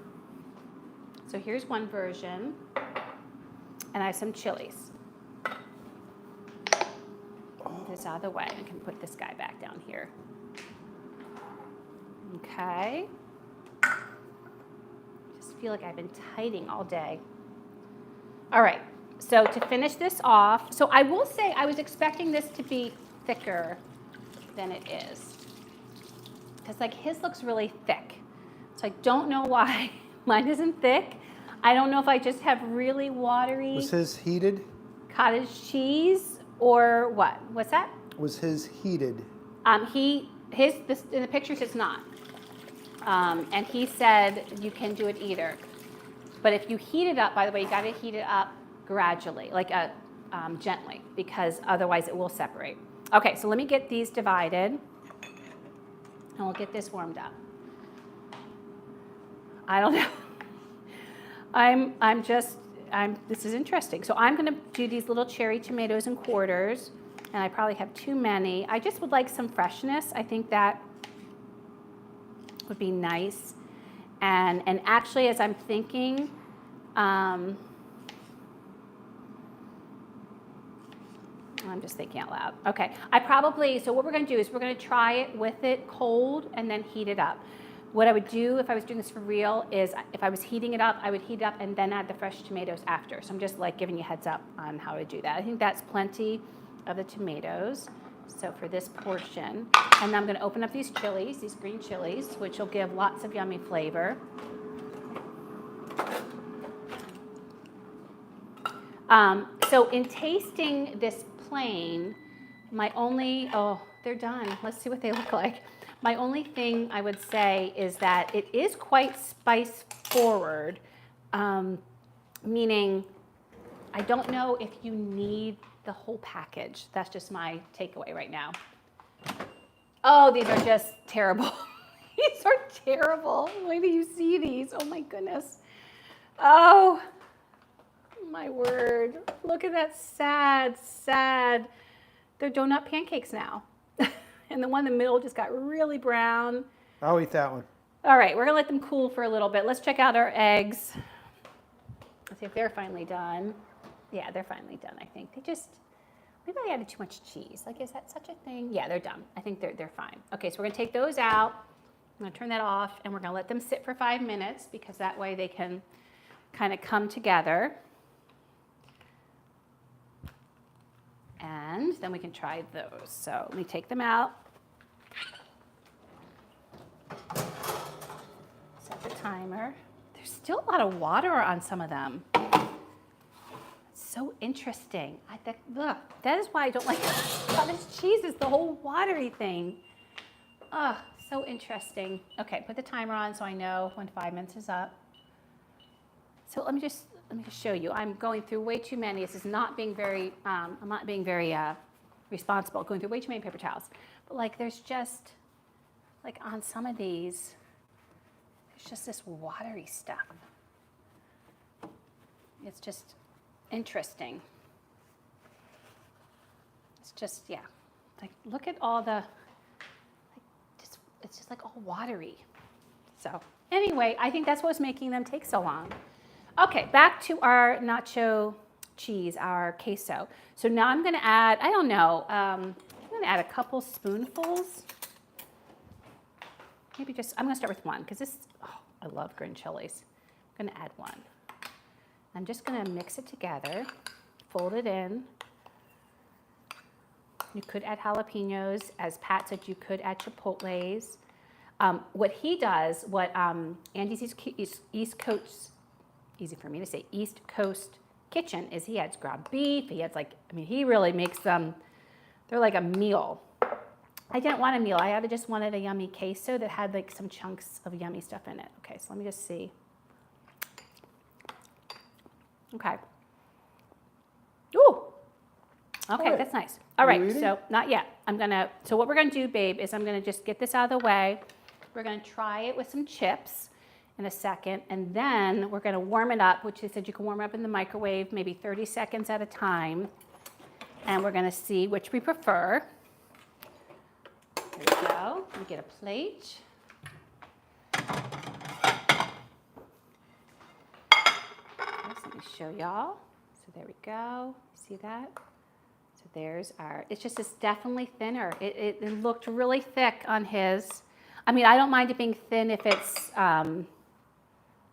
So here's one version. And I have some chilies. Move this out of the way. I can put this guy back down here. Okay. Just feel like I've been tidying all day. All right. So to finish this off, so I will say I was expecting this to be thicker than it is. Because like his looks really thick. So I don't know why mine isn't thick. I don't know if I just have really watery. Was his heated? Cottage cheese or what? What's that? Was his heated? In the pictures it's not. And he said you can do it either. But if you heat it up, by the way, you got to heat it up gradually, like gently, because otherwise it will separate. Okay, so let me get these divided, and we'll get this warmed up. I don't know. This is interesting. So I'm going to do these little cherry tomatoes in quarters, and I probably have too many. I just would like some freshness. I think that would be nice. And actually, as I'm thinking, I'm just thinking out loud. Okay, so what we're going to do is we're going to try it with it cold and then heat it up. What I would do if I was doing this for real is if I was heating it up, I would heat it up and then add the fresh tomatoes after. So I'm just like giving you a heads up on how to do that. I think that's plenty of the tomatoes. So for this portion, and then I'm going to open up these chilies, these green chilies, which will give lots of yummy flavor. So in tasting this plain, they're done. Let's see what they look like. My only thing I would say is that it is quite spice forward, meaning I don't know if you need the whole package. That's just my takeaway right now. Oh, these are just terrible. These are terrible. Wait till you see these. Oh my goodness. Oh my word. Look at that sad. They're donut pancakes now. And the one in the middle just got really brown. I'll eat that one. All right, we're gonna let them cool for a little bit. Let's check out our eggs. Let's see if they're finally done. Yeah, they're finally done, I think. Maybe I added too much cheese. Like, is that such a thing? Yeah, they're done. I think they're fine. Okay, so we're gonna take those out. I'm gonna turn that off and we're gonna let them sit for 5 minutes because that way they can kind of come together. And then we can try those. So let me take them out. Set the timer. There's still a lot of water on some of them. So interesting. That is why I don't like cottage cheese, is the whole watery thing. Oh, so interesting. Okay, put the timer on so I know when 5 minutes is up. So let me just show you. I'm going through way too many. This is not being very, I'm not being very responsible, going through way too many paper towels. But like there's just, like on some of these, there's just this watery stuff. It's just interesting. It's just, yeah. Like look at all the, it's just like all watery. So anyway, I think that's what's making them take so long. Okay, back to our nacho cheese, our queso. So now I'm gonna add, I don't know, I'm gonna add a couple spoonfuls. Maybe just, I'm gonna start with one because this, I love green chilies. I'm gonna add one. I'm just gonna mix it together, fold it in. You could add jalapenos. As Pat said, you could add chipotles. What he does, Andy's East Coast, easy for me to say, East Coast kitchen is he adds ground beef. He adds he really makes them, they're like a meal. I didn't want a meal. I just wanted a yummy queso that had like some chunks of yummy stuff in it. Okay, so let me just see. Okay. Ooh. Okay, that's nice. All right, so not yet. So what we're gonna do, babe, is I'm gonna just get this out of the way. We're gonna try it with some chips in a second, and then we're gonna warm it up, which they said you can warm it up in the microwave, maybe 30 seconds at a time. And we're gonna see which we prefer. There we go. Let me get a plate. Let me show y'all. So there we go. See that? So there's it's definitely thinner. It looked really thick on his. I mean, I don't mind it being thin if it's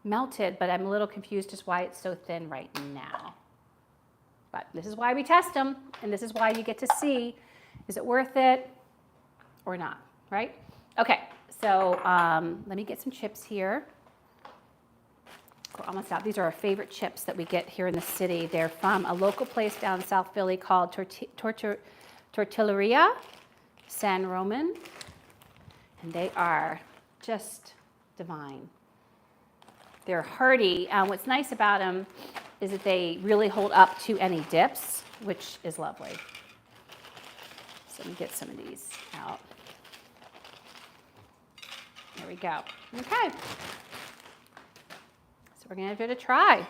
melted, but I'm a little confused as why it's so thin right now. But this is why we test them, and this is why you get to see, is it worth it or not, right? Okay, so let me get some chips here. We're almost out. These are our favorite chips that we get here in the city. They're from a local place down in South Philly called Tortilleria San Roman, and they are just divine. They're hearty. What's nice about them is that they really hold up to any dips, which is lovely. So let me get some of these out. There we go. Okay. So we're going to give it a try.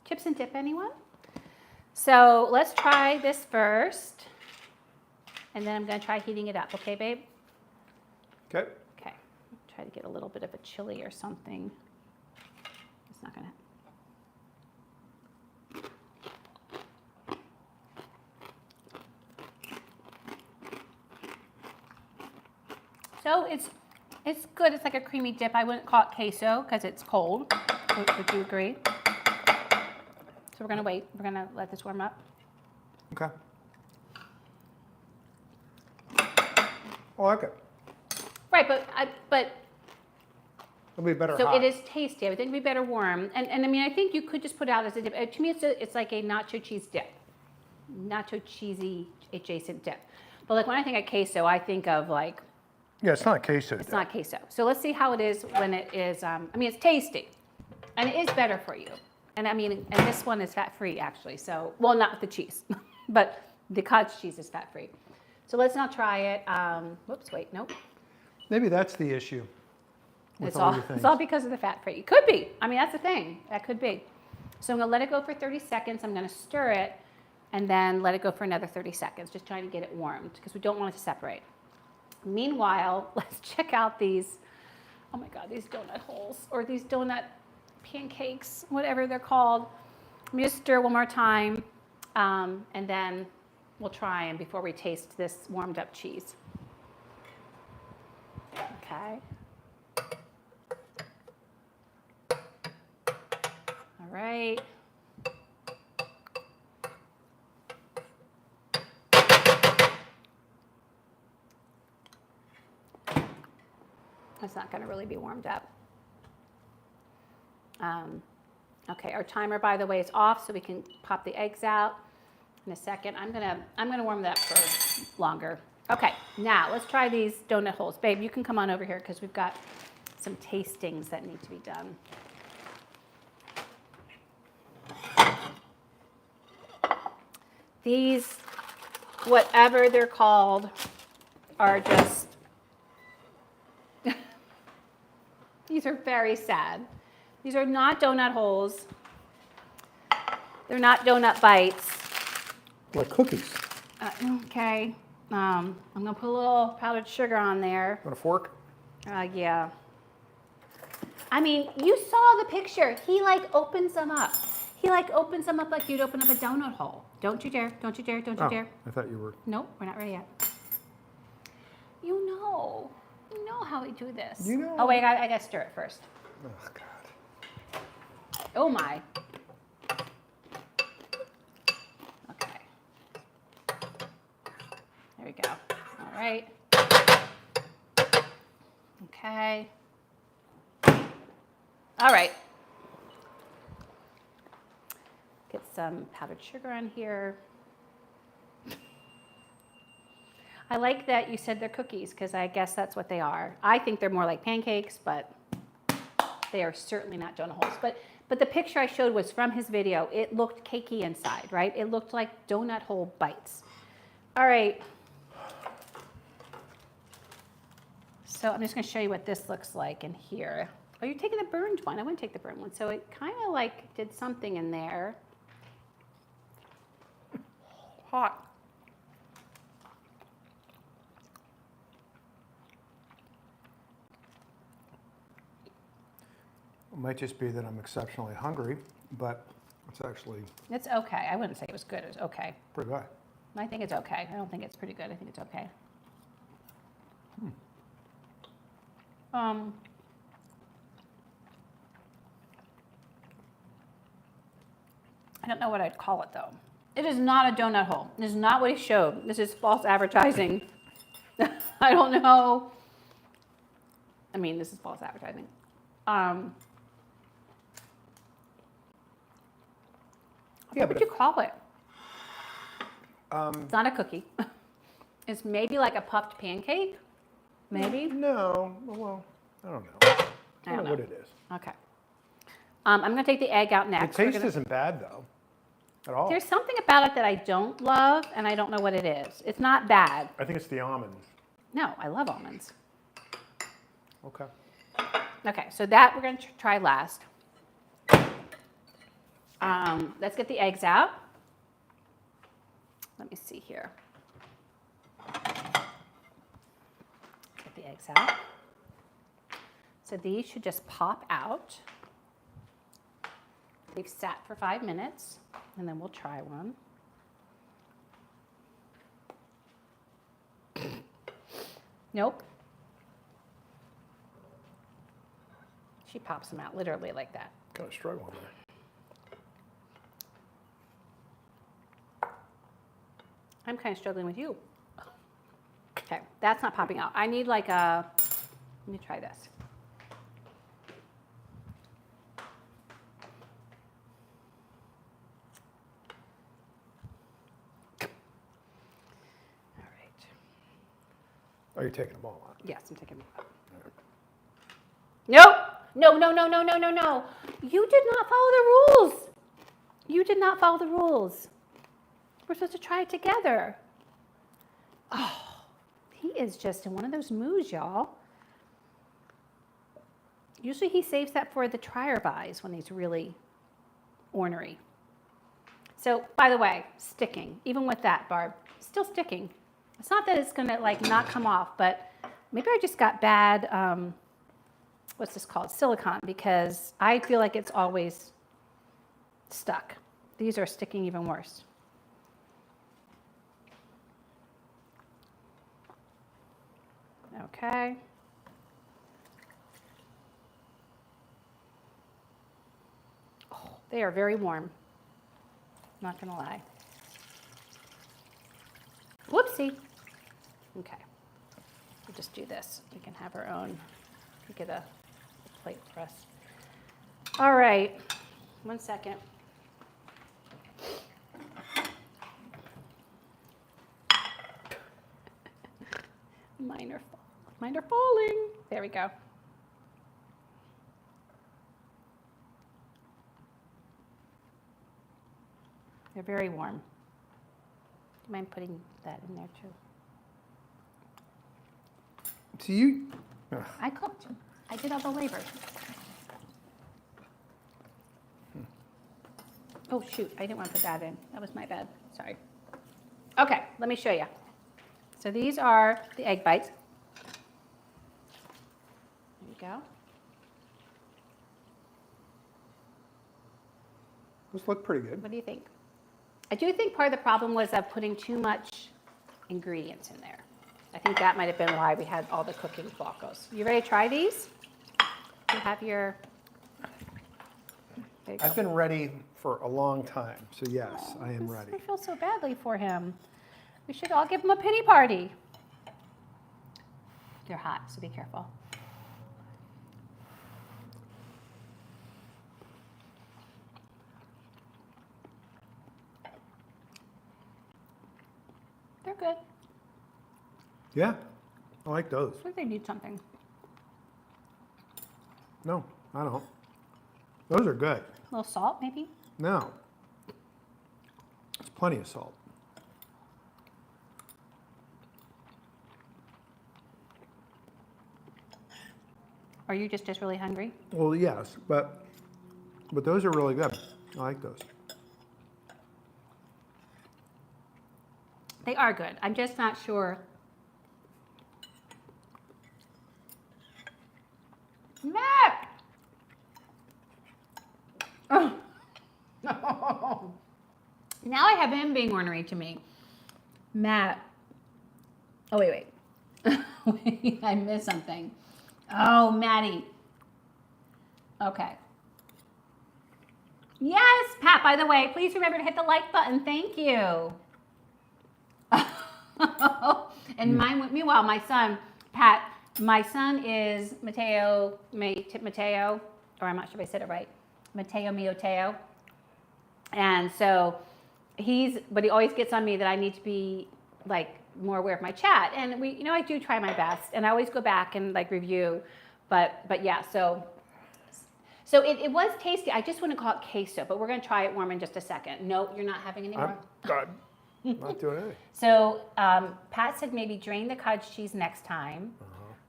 Chips and dip, anyone? So let's try this first. And then I'm going to try heating it up. Okay, babe? Okay. Okay. Try to get a little bit of a chili or something. It's not going to. So it's good. It's like a creamy dip. I wouldn't call it queso because it's cold. Would you agree? So we're going to wait. We're going to let this warm up. Okay. I like it. Right, but It'll be better so hot. it is tasty. I would think it'd be better warm. And I mean, I think you could just put it out as a dip. To me, it's like a nacho cheese dip. Nacho cheesy adjacent dip. But like when I think of queso, I think of like. Yeah, it's not queso. It's not queso. So let's see how it is when it is, I mean, it's tasty. And it is better for you. And I mean, and this one is fat-free actually. So, well, not with the cheese, but the cottage cheese is fat-free. So let's now try it. Whoops, wait, nope. Maybe that's the issue. It's all because of the fat-free. It could be. I mean, that's the thing. That could be. So I'm going to let it go for 30 seconds. I'm going to stir it and then let it go for another 30 seconds, just trying to get it warmed because we don't want it to separate. Meanwhile, let's check out these, oh my God, these donut holes or these donut pancakes, whatever they're called. Let me just stir one more time and then we'll try them before we taste this warmed up cheese. Okay. All right. It's not going to really be warmed up. Okay, our timer, by the way, is off, so we can pop the eggs out in a second. I'm gonna warm that up for longer. Okay, now let's try these donut holes. Babe, you can come on over here because we've got some tastings that need to be done. These, whatever they're called, are just, these are very sad. These are not donut holes. They're not donut bites. Like cookies. Okay. I'm going to put a little powdered sugar on there. Want a fork? Yeah. I mean, you saw the picture. He like opens them up. He like opens them up like you'd open up a donut hole. Don't you dare. Don't you dare. Don't you dare. I thought you were. Nope, we're not ready yet. You know how we do this. You know. Oh, wait, I got to stir it first. Oh, God. Oh, my. Okay. There we go. All right. Okay. All right. Get some powdered sugar on here. I like that you said they're cookies because I guess that's what they are. I think they're more like pancakes, but they are certainly not donut holes. But the picture I showed was from his video. It looked cakey inside, right? It looked like donut hole bites. All right. So I'm just going to show you what this looks like in here. Oh, you're taking the burned one. I wouldn't take the burned one. So it kind of like did something in there. Hot. It might just be that I'm exceptionally hungry, but it's actually It's okay. I wouldn't say it was good. It was okay. pretty good. I think it's okay. I don't think it's pretty good. I think it's okay. I don't know what I'd call it though. It is not a donut hole. This is not what he showed. This is false advertising. I don't know. I mean, this is false advertising. What would you call it? It's not a cookie. It's maybe like a puffed pancake. Maybe. No. Well, I don't know. I don't know what it is. Okay. I'm going to take the egg out next. The taste isn't bad though, at all. There's something about it that I don't love, and I don't know what it is. It's not bad. I think it's the almonds. No, I love almonds. Okay. Okay, so that we're going to try last. Let's get the eggs out. Let me see here. Get the eggs out. So these should just pop out. They've sat for 5 minutes, and then we'll try one. Nope. She pops them out literally like that. Kind of struggling there. I'm kind of struggling with you. Okay, that's not popping out. I need like a, let me try this. All right. Oh, you're taking them all out. Yes, I'm taking them out. Nope. No, no, no, no, no, no, no. You did not follow the rules. You did not follow the rules. We're supposed to try it together. Oh, he is just in one of those moods, y'all. Usually he saves that for the try-or-buys when he's really ornery. So, by the way, sticking. Even with that, Barb, still sticking. It's not that it's going to like not come off, but maybe I just got bad, what's this called? Silicone, because I feel like it's always stuck. These are sticking even worse. Okay. Oh, they are very warm. Not gonna lie. Whoopsie. Okay. We'll just do this. We can have our own. We get a plate for us. All right. 1 second. Mine are falling. There we go. They're very warm. Do you mind putting that in there too? So you... I cooked. I did all the labor. Oh, shoot. I didn't want to put that in. That was my bad. Sorry. Okay, let me show you. So these are the egg bites. There you go. Those look pretty good. What do you think? I do think part of the problem was putting too much ingredients in there. I think that might have been why we had all the cooking flacos. You ready to try these? You have your... There you go. I've been ready for a long time, so yes, I am ready. I feel so badly for him. We should all give him a pity party. They're hot, so be careful. They're good. Yeah, I like those. I think they need something. No, I don't. Those are good. A little salt, maybe? No. It's plenty of salt. Are you just really hungry? Well, yes, but those are really good. I like those. They are good. I'm just not sure. Matt! Oh. Now I have him being ornery to me. Matt. Oh, wait. Wait, I missed something. Oh, Maddie. Okay. Yes, Pat, by the way, please remember to hit the like button. Thank you. And meanwhile, my son, Pat, my son is Mateo, or I'm not sure if I said it right, Mateo Mioteo. And so but he always gets on me that I need to be like more aware of my chat. And I do try my best, and I always go back and like review, but yeah, so it was tasty. I just wouldn't call it queso, but we're gonna try it warm in just a second. No, you're not having any more. I'm not doing anything. So Pat said maybe drain the cottage cheese next time.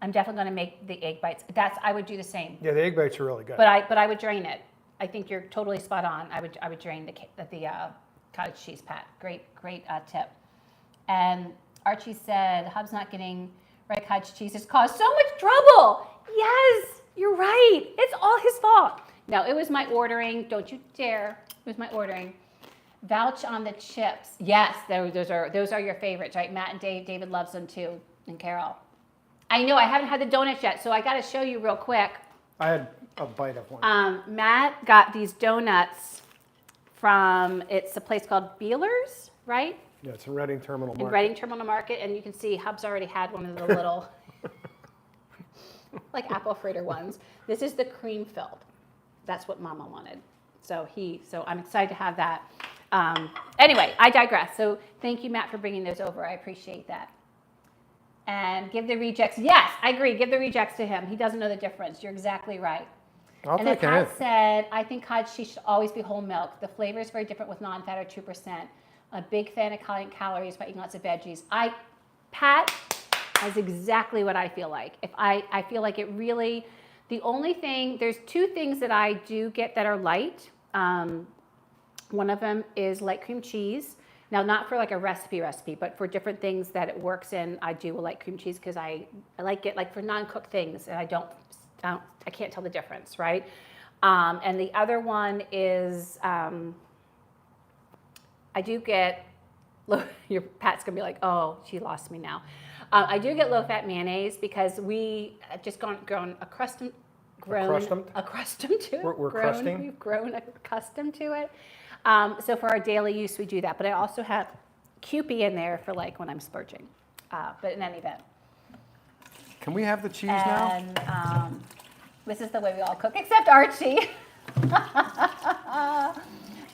I'm definitely going to make the egg bites. I would do the same. Yeah, the egg bites are really good. But I would drain it. I think you're totally spot on. I would drain the cottage cheese, Pat. Great tip. And Archie said, Hub's not getting red cottage cheese has caused so much trouble. Yes, you're right. It's all his fault. No, it was my ordering. Don't you dare. It was my ordering. Vouch on the chips. Yes, those are your favorites, right? Matt and Dave. David loves them too, and Carol. I know I haven't had the donuts yet, so I got to show you real quick. I had a bite of one. Matt got these donuts from, it's a place called Beeler's, right? Yeah, it's in Reading Terminal Market. In Reading Terminal Market, and you can see Hub's already had one of the little, like apple fritter ones. This is the cream filled. That's what Mama wanted. So I'm excited to have that. Anyway, I digress. So thank you, Matt, for bringing those over. I appreciate that. And give the rejects. Yes, I agree. Give the rejects to him. He doesn't know the difference. You're exactly right. I'll and then take Pat it. said, I think cottage cheese should always be whole milk. The flavor is very different with non-fat or 2%. A big fan of counting calories by eating lots of veggies. Pat, that's exactly what I feel like. I feel like it really, the only thing, there's two things that I do get that are light. One of them is light cream cheese. Now, not for like a recipe, but for different things that it works in, I do a light cream cheese because I like it like for non-cooked things, and I can't tell the difference, right? And the other one is I do get, your Pat's gonna be like, oh, she lost me now. I do get low-fat mayonnaise because we just grown accustomed to it. We're crusting? We've grown accustomed to it. So for our daily use, we do that. But I also have Kewpie in there for like when I'm splurging. But in any event. Can we have the cheese now? And this is the way we all cook, except Archie.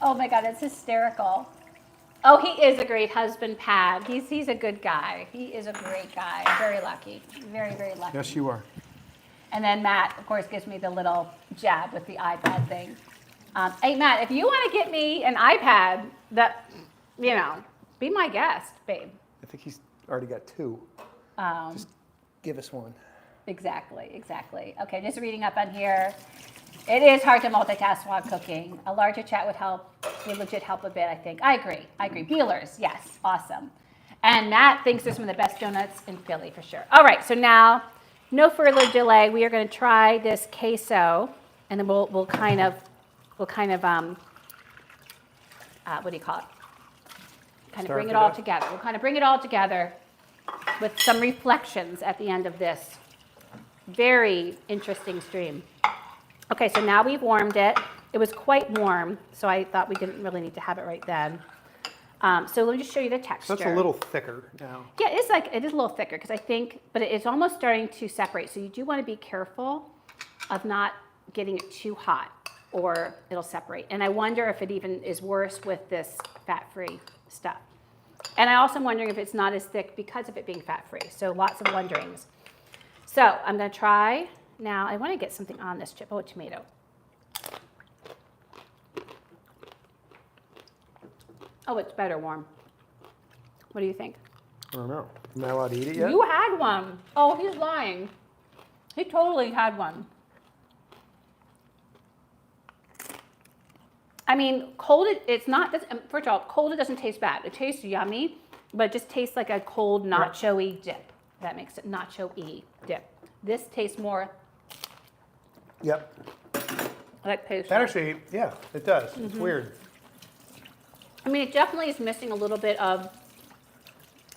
Oh my God, it's hysterical. Oh, he is a great husband, Pat. He's a good guy. He is a great guy. Very lucky. Very, very lucky. Yes, you are. And then Matt, of course, gives me the little jab with the iPad thing. Hey, Matt, if you want to get me an iPad, be my guest, babe. I think he's already got two. Just give us one. Exactly. Okay, just reading up on here. It is hard to multitask while cooking. A larger chat would legit help a bit, I think. I agree. Beeler's, yes, awesome. And Matt thinks they're some of the best donuts in Philly for sure. All right, so now, no further delay. We are going to try this queso, and then we'll kind of what do you call it? Kind of bring it all together. We'll kind of bring it all together with some reflections at the end of this very interesting stream. Okay, so now we've warmed it. It was quite warm, so I thought we didn't really need to have it right then. So let me just show you the texture. So it's a little thicker now. Yeah, it is a little thicker because I think, but it's almost starting to separate. So you do want to be careful of not getting it too hot or it'll separate. And I wonder if it even is worse with this fat-free stuff. And I also am wondering if it's not as thick because of it being fat-free. So lots of wonderings. So I'm going to try now. I want to get something on this chip. Oh, a tomato. Oh, it's better warm. What do you think? I don't know. Am I allowed to eat it yet? You had one. Oh, he's lying. He totally had one. I mean, cold, it's not, first of all, cold, it doesn't taste bad. It tastes yummy, but it just tastes like a cold nacho-y dip. That makes it nacho-y dip. This tastes more Yep. like pastry. That actually, yeah, it does. It's weird. I mean, it definitely is missing a little bit of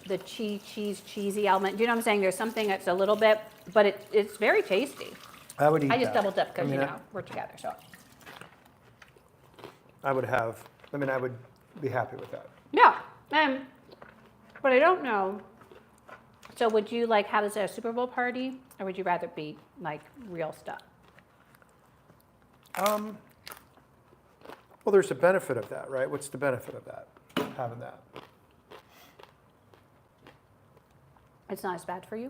the cheesy element. Do you know what I'm saying? There's something that's a little bit, but it's very tasty. I would eat that. I just double dip because, I mean, we're together, so. I would be happy with that. Yeah, but I don't know. So would you have this at a Super Bowl party, or would you rather be like real stuff? Well, there's a benefit of that, right? What's the benefit of that, having that? It's not as bad for you?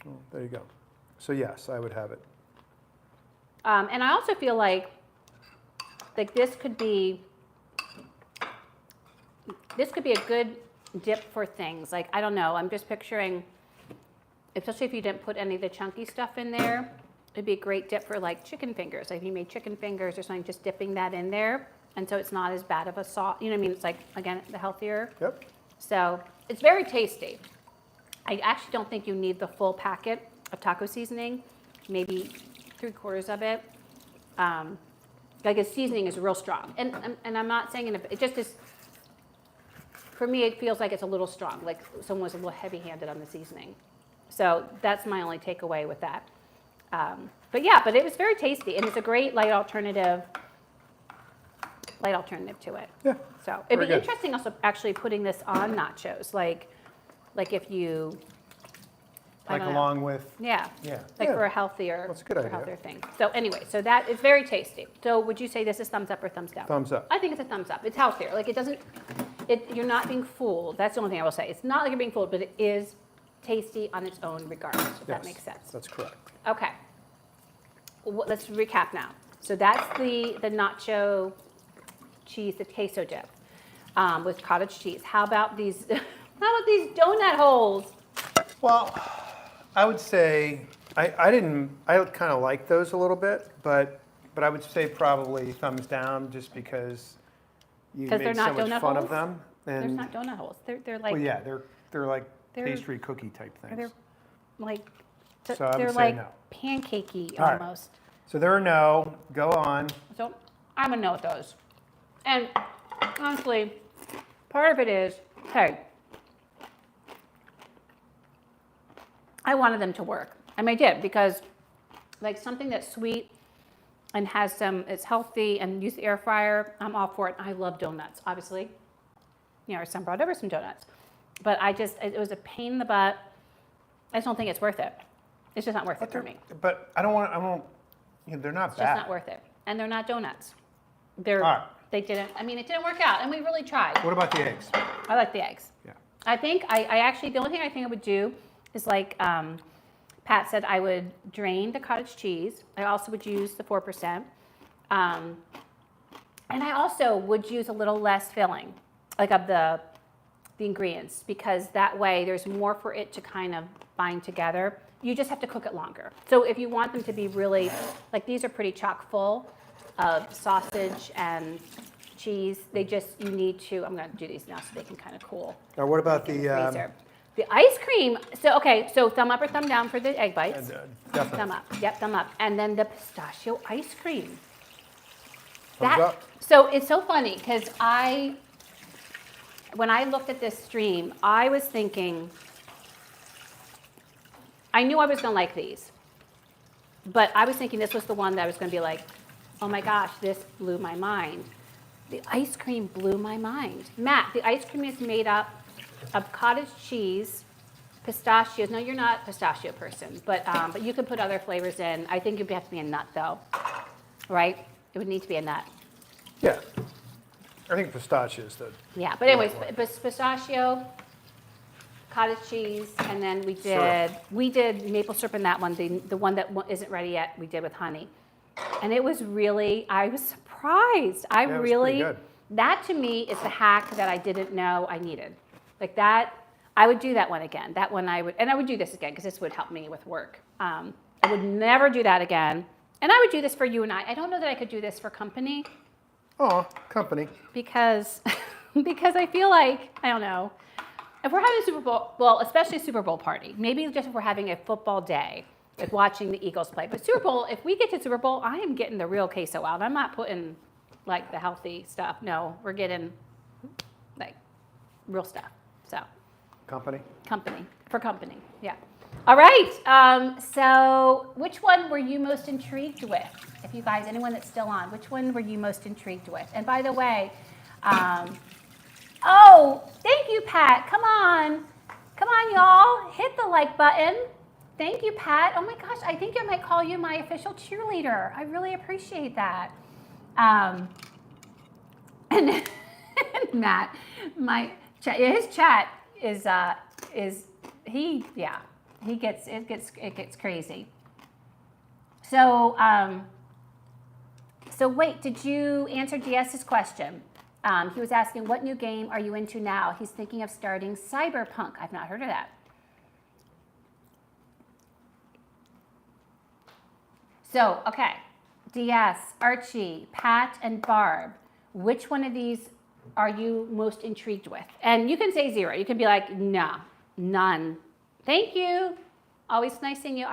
Oh, there you go. So yes, I would have it. And I also feel like this could be a good dip for things. Like, I don't know, I'm just picturing especially if you didn't put any of the chunky stuff in there, it'd be a great dip for like chicken fingers. Like if you made chicken fingers or something, just dipping that in there. And so it's not as bad of a sauce. You know what I mean? It's like, again, the healthier. Yep. So it's very tasty. I actually don't think you need the full packet of taco seasoning, maybe 3/4 of it. Like its seasoning is real strong. And I'm not saying it just is, for me, it feels like it's a little strong, like someone was a little heavy-handed on the seasoning. So that's my only takeaway with that. But it was very tasty, and it's a great light alternative to it. Yeah. So it'd be Very good. interesting also actually putting this on nachos, like if you I Like don't know. along with. Yeah. Yeah. Like Yeah. for a healthier, That's a good for idea. healthier thing. So anyway, so that is very tasty. So would you say this is thumbs up or thumbs down? Thumbs up. I think it's a thumbs up. It's healthier. Like it doesn't. You're not being fooled. That's the only thing I will say. It's not like you're being fooled, but it is tasty on its own regardless. If that Yes, makes sense. That's correct. Okay. Let's recap now. So that's the nacho cheese, the queso dip with cottage cheese. How about these? How about these donut holes? Well, I would say I kind of like those a little bit, but I would say probably thumbs down just because you 'Cause made they're so not much donut fun holes? of them. There's And not donut holes. They're like well, yeah, they're like they're- pastry cookie type they're things. like So I would they're say like no. pancakey All right. almost. So they're a no. Go on. So I'm a no with those. And honestly, part of it is, hey, I wanted them to work. And I did because like something that's sweet and has it's healthy and use the air fryer, I'm all for it. I love donuts, obviously. You know, our son brought over some donuts. But it was a pain in the butt. I just don't think it's worth it. It's just not worth it for me. But I don't. You know, they're not It's bad. just not worth it. And they're not donuts. All right. It didn't work out. And we really tried. What about the eggs? I like the eggs. Yeah. I think I actually, the only thing I think I would do is like Pat said, I would drain the cottage cheese. I also would use the 4%. And I also would use a little less filling, like of the ingredients, because that way there's more for it to kind of bind together. You just have to cook it longer. So if you want them to be really, like these are pretty chock full of sausage and cheese. You need to, I'm going to do these now so they can kind of cool. Now, what about in the? freezer. The ice cream, so thumb up or thumb down for the egg bites. Definitely. Thumb up, yep, thumb up. And then the pistachio ice cream. Thumbs up. So it's so funny because when I looked at this stream, I was thinking, I knew I was gonna like these, but I was thinking this was the one that I was gonna be like, oh my gosh, this blew my mind. The ice cream blew my mind. Matt, the ice cream is made up of cottage cheese, pistachios. No, you're not a pistachio person, but you can put other flavors in. I think it'd have to be a nut though, right? It would need to be a nut. Yeah. I think pistachio is the. Yeah, but anyways, pistachio, cottage cheese, and then we did maple syrup in that one. The one that isn't ready yet, we did with honey, and it was really, I was surprised. Yeah, it was pretty good. That to me is the hack that I didn't know I needed. Like that, I would do that one again. That one I would do this again because this would help me with work. I would never do that again, and I would do this for you and I. I don't know that I could do this for company. Oh, company. Because I feel like, I don't know, if we're having a Super Bowl, well, especially a Super Bowl party, maybe just if we're having a football day, like watching the Eagles play. But Super Bowl, if we get to Super Bowl, I am getting the real queso out. I'm not putting like the healthy stuff. No, we're getting like real stuff. So Company. for company, yeah. All right, so which one were you most intrigued with? If you guys, anyone that's still on, which one were you most intrigued with? And by the way, oh, thank you, Pat. Come on, y'all. Hit the like button. Thank you, Pat. Oh my gosh, I think I might call you my official cheerleader. I really appreciate that. And Matt, his chat it gets crazy. So wait, did you answer DS's question? He was asking, what new game are you into now? He's thinking of starting Cyberpunk. I've not heard of that. So, okay. DS, Archie, Pat, and Barb. Which one of these are you most intrigued with? And you can say 0. You can be like, no, none. Thank you. Always nice seeing you,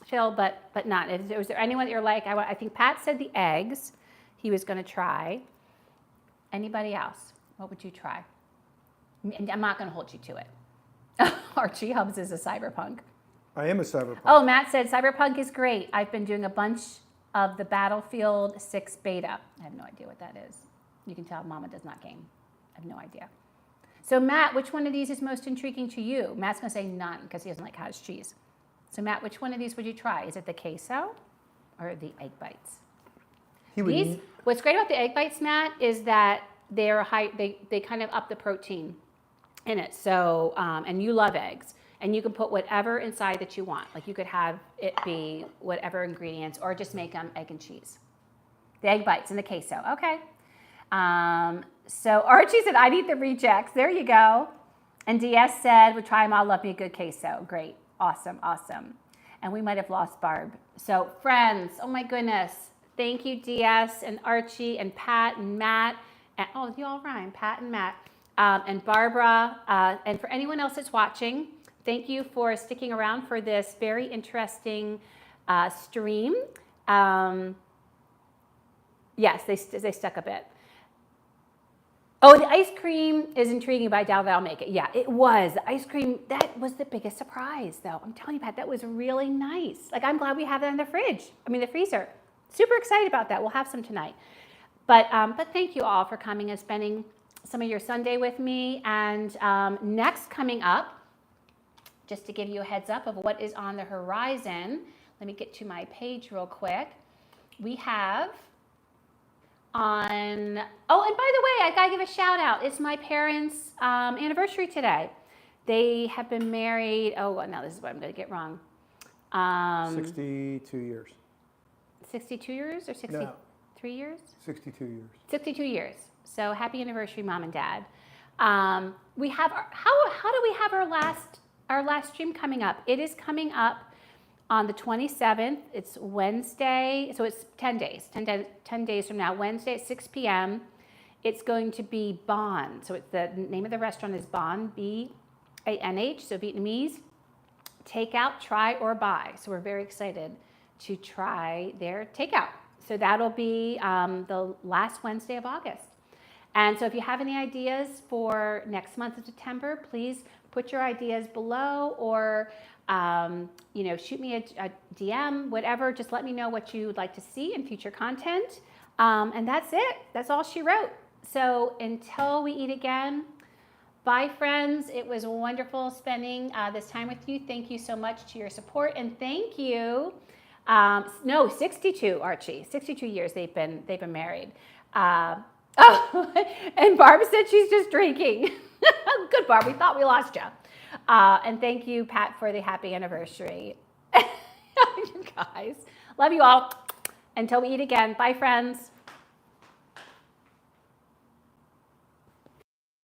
Phil, but none. Was there anyone that you're like, I think Pat said the eggs he was going to try. Anybody else? What would you try? I'm not going to hold you to it. Archie Hubs is a cyberpunk. I am a cyberpunk. Oh, Matt said cyberpunk is great. I've been doing a bunch of the Battlefield 6 beta. I have no idea what that is. You can tell Mama does not game. I have no idea. So Matt, which one of these is most intriguing to you? Matt's going to say none because he doesn't like cottage cheese. So Matt, which one of these would you try? Is it the queso or the egg bites? What's great about the egg bites, Matt, is that they're high. They kind of up the protein in it. So and you love eggs, and you can put whatever inside that you want. Like you could have it be whatever ingredients, or just make them egg and cheese. The egg bites and the queso. Okay. So Archie said, I'd eat the rejects. There you go. And DS said, we'll try them all. Love me a good queso. Great. Awesome. Awesome. And we might have lost Barb. So friends, oh my goodness. Thank you, DS and Archie and Pat and Matt. And, oh, you all rhyme. Pat and Matt. And Barbara. And for anyone else that's watching, thank you for sticking around for this very interesting stream. Yes, they stuck a bit. Oh, the ice cream is intriguing, but I doubt that I'll make it. Yeah, it was. The ice cream, that was the biggest surprise, though. I'm telling you, Pat, that was really nice. Like, I'm glad we have that in the the freezer. Super excited about that. We'll have some tonight. But thank you all for coming and spending some of your Sunday with me. And next coming up, just to give you a heads up of what is on the horizon, let me get to my page real quick. We have oh, and by the way, I gotta give a shout out. It's my parents' anniversary today. They have been married, now this is what I'm gonna get wrong. 62 years. 62 years or 63 years? 62 years. 62 years. So happy anniversary, Mom and Dad. We have how do we have our last stream coming up? It is coming up on the 27th. It's Wednesday, so it's 10 days. 10 days from now, Wednesday at 6 p.m. It's going to be Bon. So it's the name of the restaurant is Bon, B-A-N-H, so Vietnamese. Takeout, try, or buy. So we're very excited to try their takeout. So that'll be the last Wednesday of August. And so if you have any ideas for next month of September, please put your ideas below, or shoot me a DM, whatever. Just let me know what you would like to see in future content. And that's it. That's all she wrote. So until we eat again, bye, friends. It was wonderful spending this time with you. Thank you so much to your support, and thank you. 62, Archie. 62 years they've been married. And Barb said she's just drinking. Good, Barb. We thought we lost you. And thank you, Pat, for the happy anniversary. You guys, love you all. Until we eat again. Bye, friends.